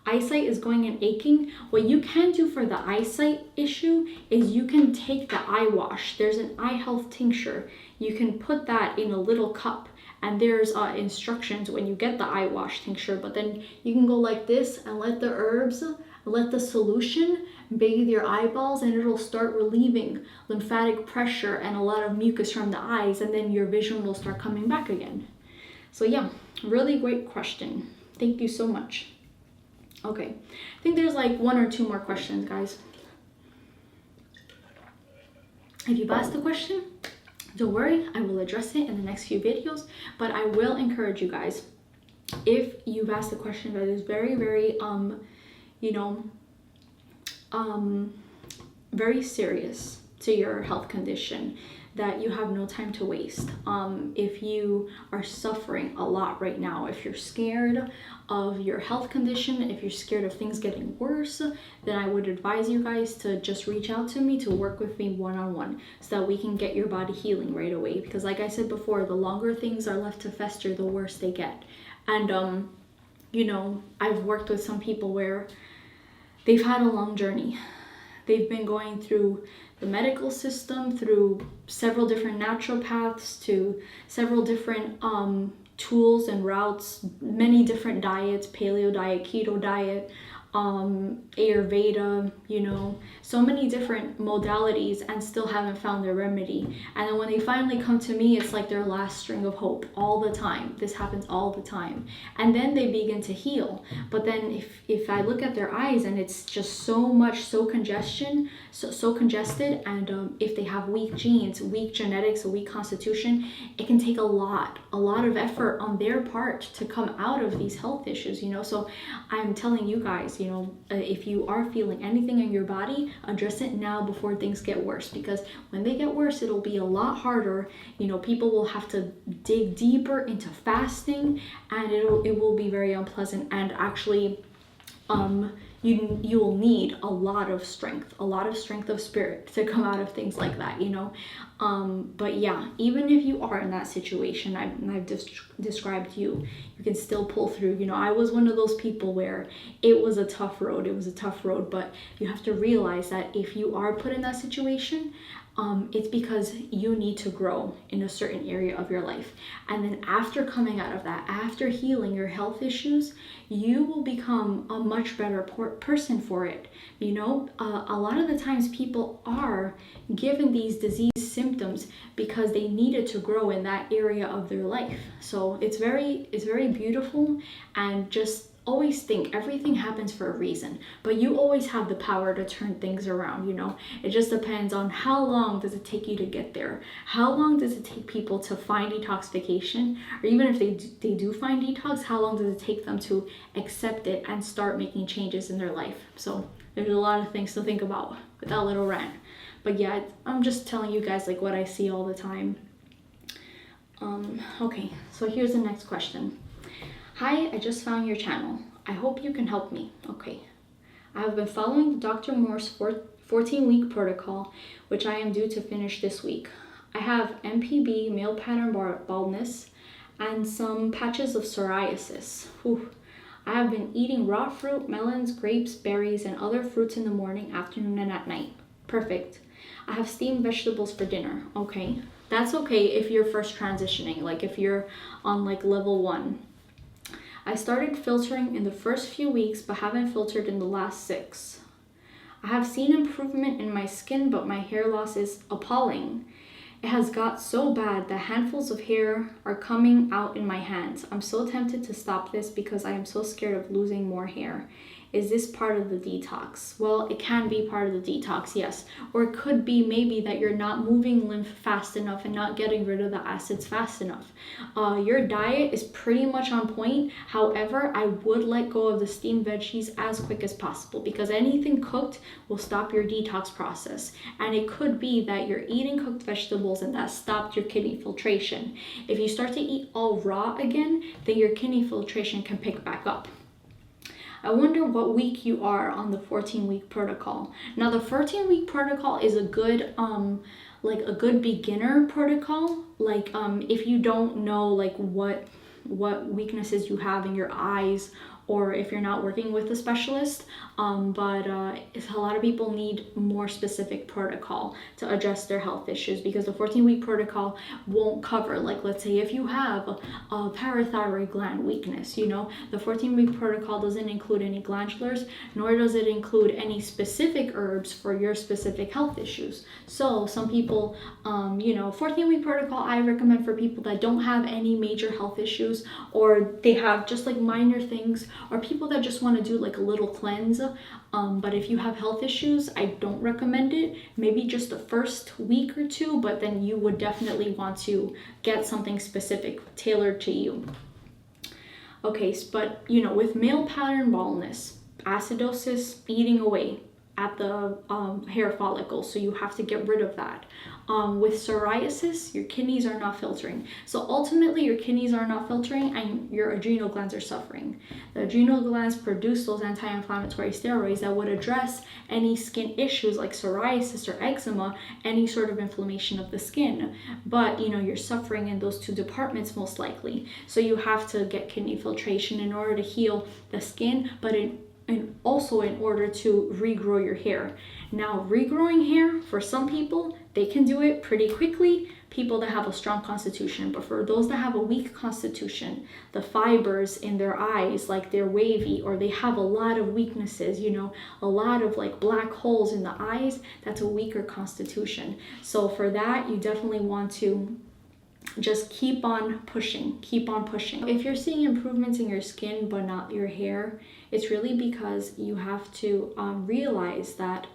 Eyesight is going and aching. What you can do for the eyesight issue is you can take the eye wash. There's an eye health tincture. You can put that in a little cup, and there's instructions when you get the eye wash tincture, but then you can go like this and let the solution bathe your eyeballs, and it'll start relieving lymphatic pressure and a lot of mucus from the eyes, and then your vision will start coming back again. So yeah, really great question. Thank you so much. Okay, I think there's like one or two more questions, guys. If you've asked the question, don't worry, I will address it in the next few videos, but I will encourage you guys, if you've asked a question that is very, very, very serious to your health condition, that you have no time to waste. If you are suffering a lot right now, if you're scared of your health condition, if you're scared of things getting worse, then I would advise you guys to just reach out to me to work with me one-on-one so that we can get your body healing right away. Because like I said before, the longer things are left to fester, the worse they get. And I've worked with some people where they've had a long journey. They've been going through the medical system, through several different naturopaths, to several different tools and routes, many different diets, paleo diet, keto diet, Ayurveda, so many different modalities, and still haven't found their remedy. And then when they finally come to me, it's like their last string of hope all the time. This happens all the time. And then they begin to heal. But then if I look at their eyes and it's just so congested, and if they have weak genes, weak genetics, a weak constitution, it can take a lot of effort on their part to come out of these health issues, So I'm telling you guys, if you are feeling anything in your body, address it now before things get worse, because when they get worse, it'll be a lot harder. People will have to dig deeper into fasting, and it will be very unpleasant, and actually you will need a lot of strength of spirit to come out of things like that, but yeah, even if you are in that situation, I've described you can still pull through. I was one of those people where it was a tough road, but you have to realize that if you are put in that situation, it's because you need to grow in a certain area of your life. And then after coming out of that, after healing your health issues, you will become a much better person for it. A lot of the times people are given these disease symptoms because they needed to grow in that area of their life. So it's very beautiful, and just always think everything happens for a reason, but you always have the power to turn things around. It just depends on how long does it take you to get there. How long does it take people to find detoxification, or even if they do find detox, how long does it take them to accept it and start making changes in their life? So there's a lot of things to think about with that little rant. But yeah, I'm just telling you guys like what I see all the time. Okay, so here's the next question. Hi, I just found your channel. I hope you can help me. Okay. I have been following Dr. Moore's 14-week protocol, which I am due to finish this week. I have MPB, male pattern baldness, and some patches of psoriasis. Whew. I have been eating raw fruit, melons, grapes, berries, and other fruits in the morning, afternoon, and at night. Perfect. I have steamed vegetables for dinner. Okay. That's okay if you're first transitioning, like if you're on like level 1. I started filtering in the first few weeks, but haven't filtered in the last 6. I have seen improvement in my skin, but my hair loss is appalling. It has got so bad that handfuls of hair are coming out in my hands. I'm so tempted to stop this because I am so scared of losing more hair. Is this part of the detox? Well, it can be part of the detox, yes. Or it could be maybe that you're not moving lymph fast enough and not getting rid of the acids fast enough. Your diet is pretty much on point. However, I would let go of the steamed veggies as quick as possible, because anything cooked will stop your detox process. And it could be that you're eating cooked vegetables and that stopped your kidney filtration. If you start to eat all raw again, then your kidney filtration can pick back up. I wonder what week you are on the 14-week protocol. Now the 14-week protocol is a good a good beginner protocol. If you don't know like what weaknesses you have in your eyes, or if you're not working with a specialist, but a lot of people need more specific protocol to address their health issues, because the 14-week protocol won't cover, like let's say if you have a parathyroid gland weakness, the 14-week protocol doesn't include any glandulars, nor does it include any specific herbs for your specific health issues. So some people, 14-week protocol I recommend for people that don't have any major health issues, or they have just like minor things, or people that just want to do like a little cleanse. But if you have health issues, I don't recommend it. Maybe just the first week or 2, but then you would definitely want to get something specific tailored to you. Okay, but with male pattern baldness, acidosis eating away at the hair follicle, so you have to get rid of that. With psoriasis, your kidneys are not filtering. So ultimately your kidneys are not filtering and your adrenal glands are suffering. The adrenal glands produce those anti-inflammatory steroids that would address any skin issues like psoriasis or eczema, any sort of inflammation of the skin. But you're suffering in those 2 departments most likely. So you have to get kidney filtration in order to heal the skin, but and also in order to regrow your hair. Now, regrowing hair, for some people, they can do it pretty quickly, people that have a strong constitution. But for those that have a weak constitution, the fibers in their eyes, like they're wavy, or they have a lot of weaknesses, a lot of like black holes in the eyes, that's a weaker constitution. So for that, you definitely want to just keep on pushing. If you're seeing improvements in your skin but not your hair, it's really because you have to realize that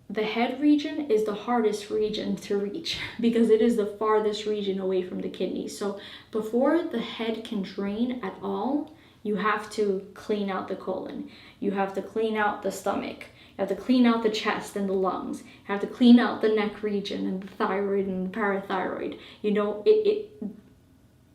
the head region is the hardest region to reach, because it is the farthest region away from the kidney. So before the head can drain at all, You have to clean out the colon. You have to clean out the stomach. You have to clean out the chest and the lungs. You have to clean out the neck region and the thyroid and the parathyroid. You know,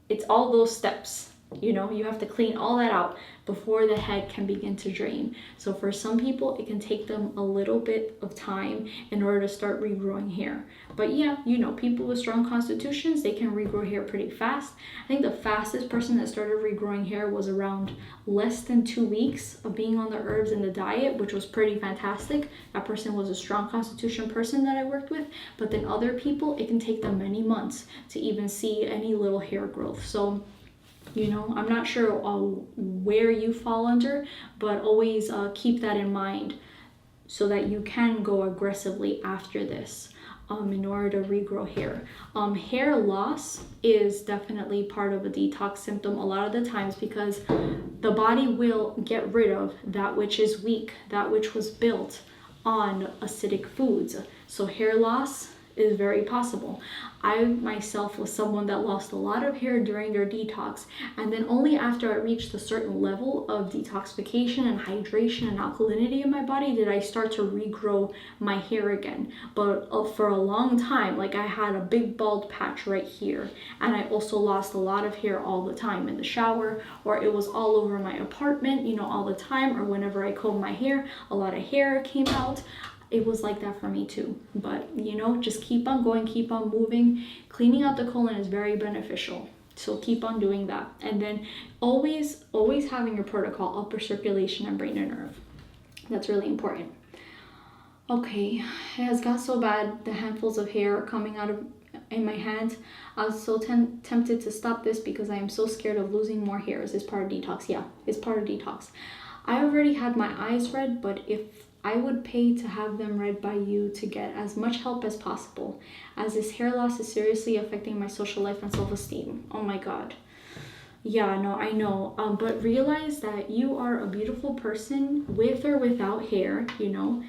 it's all those steps. You know, you have to clean all that out before the head can begin to drain. So for some people, it can take them a little bit of time in order to start regrowing hair. But yeah, you know, people with strong constitutions, they can regrow hair pretty fast. I think the fastest person that started regrowing hair was around less than 2 weeks of being on the herbs and the diet, which was pretty fantastic. That person was a strong constitution person that I worked with. But then other people, it can take them many months to even see any little hair growth. So, you know, I'm not sure where you fall under, but always keep that in mind so that you can go aggressively after this in order to regrow hair. Hair loss is definitely part of a detox symptom a lot of the times because the body will get rid of that which is weak, that which was built on acidic foods. So hair loss is very possible. I myself was someone that lost a lot of hair during their detox, and then only after I reached a certain level of detoxification and hydration and alkalinity in my body did I start to regrow my hair again. But for a long time, like I had a big bald patch right here, and I also lost a lot of hair all the time in the shower, or it was all over my apartment, you know, all the time, or whenever I combed my hair, a lot of hair came out. It was like that for me too. But, you know, just keep on going, keep on moving. Cleaning out the colon is very beneficial. So keep on doing that. And then always having your protocol, upper circulation and brain and nerve. That's really important. Okay, it has got so bad, the handfuls of hair are coming out in my hands. I was so tempted to stop this because I am so scared of losing more hairs. It's part of detox. Yeah, it's part of detox. I already had my eyes read, but if I would pay to have them read by you to get as much help as possible, as this hair loss is seriously affecting my social life and self-esteem. Oh my God. Yeah, no, I know. But realize that you are a beautiful person with or without hair, you know.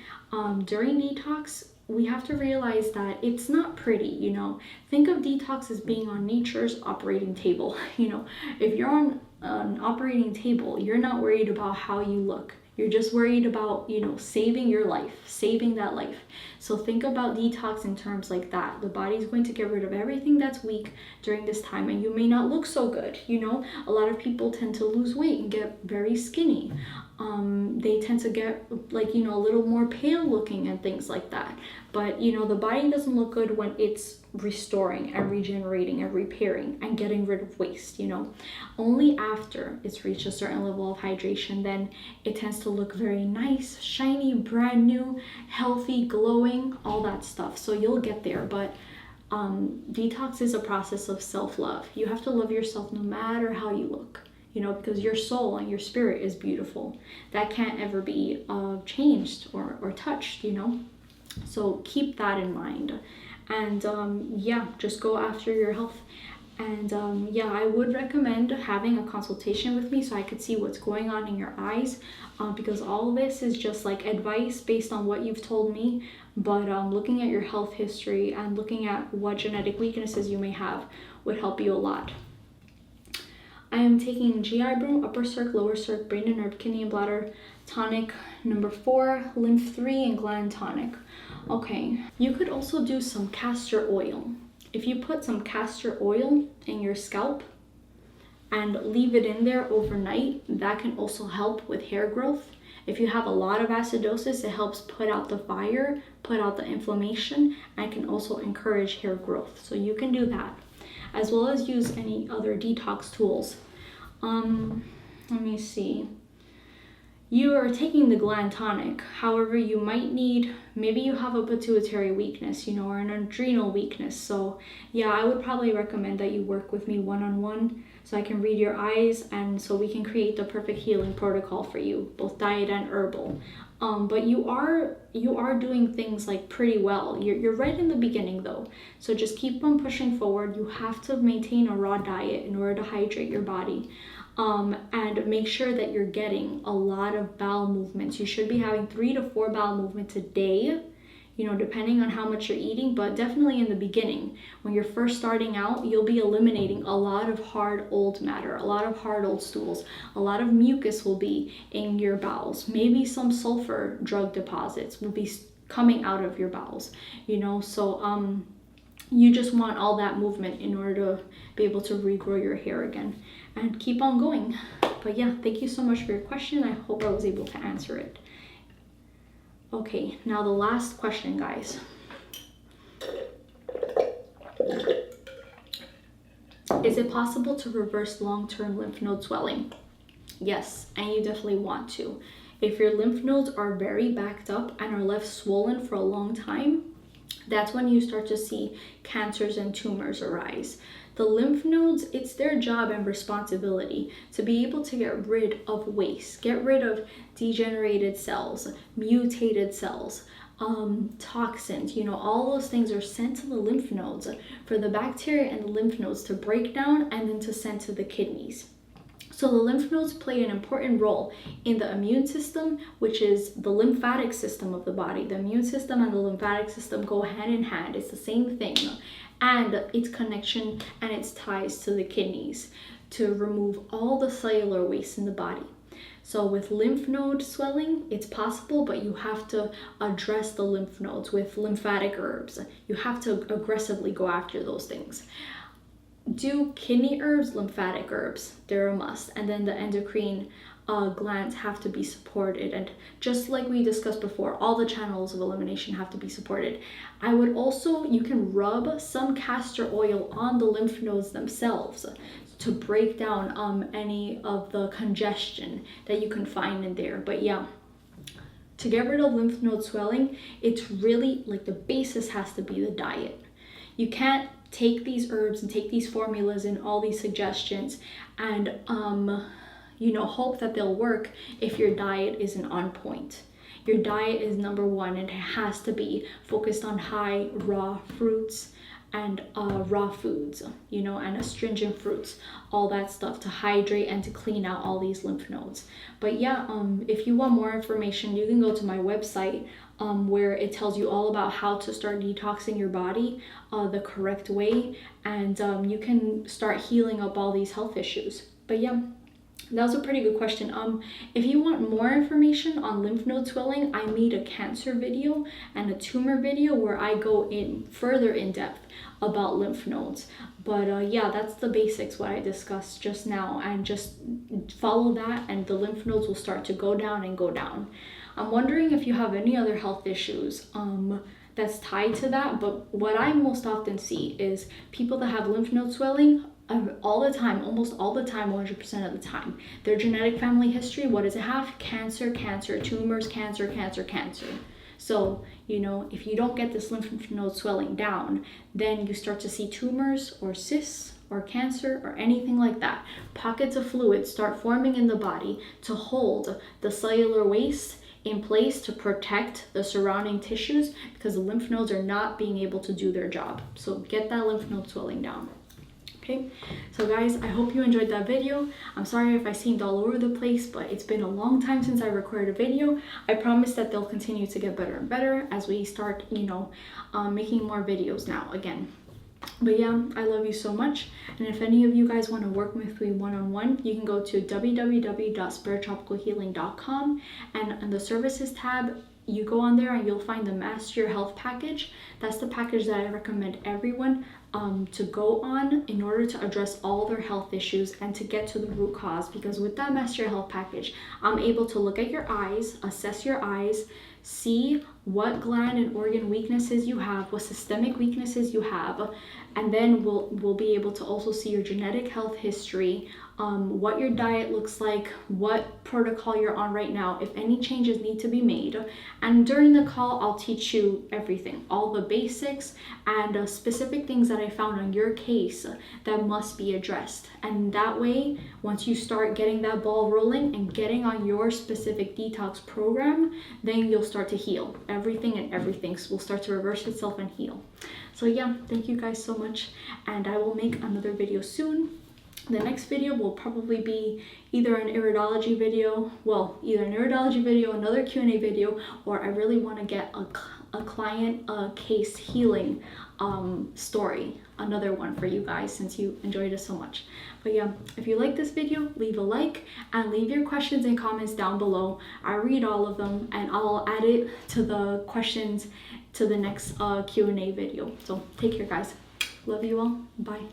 During detox, we have to realize that it's not pretty, you know. Think of detox as being on nature's operating table. You know, if you're on an operating table, you're not worried about how you look. You're just worried about, you know, saving your life, saving that life. So think about detox in terms like that. The body's going to get rid of everything that's weak during this time, and you may not look so good. You know, a lot of people tend to lose weight and get very skinny. They tend to get like, you know, a little more pale looking and things like that. But, you know, the body doesn't look good when it's restoring and regenerating and repairing and getting rid of waste, you know. Only after it's reached a certain level of hydration, then it tends to look very nice, shiny, brand new, healthy, glowing, all that stuff. So you'll get there. But detox is a process of self-love. You have to love yourself no matter how you look, you know, because your soul and your spirit is beautiful. That can't ever be changed or touched, you know. So keep that in mind. And yeah, just go after your health. And yeah, I would recommend having a consultation with me so I could see what's going on in your eyes, because all of this is just like advice based on what you've told me. But looking at your health history and looking at what genetic weaknesses you may have would help you a lot. I am taking GI Brew, Upper Circ, Lower Circ, Brain and Nerve, Kidney and Bladder Tonic number 4, Lymph 3, and Gland Tonic. Okay, you could also do some castor oil. If you put some castor oil in your scalp and leave it in there overnight, that can also help with hair growth. If you have a lot of acidosis, it helps put out the fire, put out the inflammation, and can also encourage hair growth. So you can do that, as well as use any other detox tools. Let me see. You are taking the Gland Tonic. However, you might need, maybe you have a pituitary weakness, you know, or an adrenal weakness. So yeah, I would probably recommend that you work with me one-on-one so I can read your eyes and so we can create the perfect healing protocol for you, both diet and herbal. But you are doing things like pretty well. You're right in the beginning though. So just keep on pushing forward. You have to maintain a raw diet in order to hydrate your body. And make sure that you're getting a lot of bowel movements. You should be having 3 to 4 bowel movements a day. you know, depending on how much you're eating, but definitely in the beginning, when you're first starting out, you'll be eliminating a lot of hard old matter, a lot of hard old stools, a lot of mucus will be in your bowels, maybe some sulfur drug deposits will be coming out of your bowels, you know, so you just want all that movement in order to be able to regrow your hair again and keep on going. But yeah, thank you so much for your question. I hope I was able to answer it. Okay, now the last question, guys. Is it possible to reverse long-term lymph node swelling? Yes, and you definitely want to. If your lymph nodes are very backed up and are left swollen for a long time, that's when you start to see cancers and tumors arise. The lymph nodes, it's their job and responsibility to be able to get rid of waste, get rid of degenerated cells, mutated cells, toxins, you know, all those things are sent to the lymph nodes for the bacteria and the lymph nodes to break down and then to send to the kidneys. So the lymph nodes play an important role in the immune system, which is the lymphatic system of the body. The immune system and the lymphatic system go hand in hand. It's the same thing. And its connection and its ties to the kidneys to remove all the cellular waste in the body. So with lymph node swelling, it's possible, but you have to address the lymph nodes with lymphatic herbs. You have to aggressively go after those things. Do kidney herbs, lymphatic herbs, they're a must. And then the endocrine glands have to be supported. And just like we discussed before, all the channels of elimination have to be supported. I would also, you can rub some castor oil on the lymph nodes themselves to break down any of the congestion that you can find in there. But yeah, to get rid of lymph node swelling, it's really like the basis has to be the diet. You can't take these herbs and take these formulas and all these suggestions and you know, hope that they'll work if your diet isn't on point. Your diet is number one, and it has to be focused on high raw fruits and raw foods, you know, and astringent fruits, all that stuff to hydrate and to clean out all these lymph nodes. But yeah, if you want more information, you can go to my website where it tells you all about how to start detoxing your body the correct way, and you can start healing up all these health issues. But yeah, that was a pretty good question. If you want more information on lymph node swelling, I made a cancer video and a tumor video where I go in further in depth about lymph nodes. But yeah, that's the basics, what I discussed just now, and just follow that and the lymph nodes will start to go down and go down. I'm wondering if you have any other health issues that's tied to that, but what I most often see is people that have lymph node swelling all the time, almost all the time, 100% of the time. Their genetic family history, what does it have? Cancer, cancer, tumors, cancer, cancer, cancer. So, you know, if you don't get this lymph node swelling down, then you start to see tumors or cysts or cancer or anything like that. Pockets of fluid start forming in the body to hold the cellular waste in place to protect the surrounding tissues because the lymph nodes are not being able to do their job. So get that lymph node swelling down. Okay, so guys, I hope you enjoyed that video. I'm sorry if I seemed all over the place, but it's been a long time since I recorded a video. I promise that they'll continue to get better and better as we start, you know, making more videos now again. But yeah, I love you so much. And if any of you guys want to work with me one-on-one, you can go to www.spirittropicalhealing.com, and on the services tab, you go on there and you'll find the Master Your Health package. That's the package that I recommend everyone to go on in order to address all their health issues and to get to the root cause. Because with that Master Your Health package, I'm able to look at your eyes, assess your eyes, see what gland and organ weaknesses you have, what systemic weaknesses you have, and then we'll be able to also see your genetic health history, what your diet looks like, what protocol you're on right now, if any changes need to be made. And during the call, I'll teach you everything, all the basics and specific things that I found on your case that must be addressed. And that way, once you start getting that ball rolling and getting on your specific detox program, then you'll start to heal. Everything will start to reverse itself and heal. So yeah, thank you guys so much, and I will make another video soon. The next video will probably be either an iridology video, another Q&A video, or I really want to get a client case healing story, another one for you guys since you enjoyed it so much. But yeah, if you like this video, leave a like and leave your questions and comments down below. I read all of them and I'll add it to the questions to the next Q&A video. So take care guys. Love you all. Bye.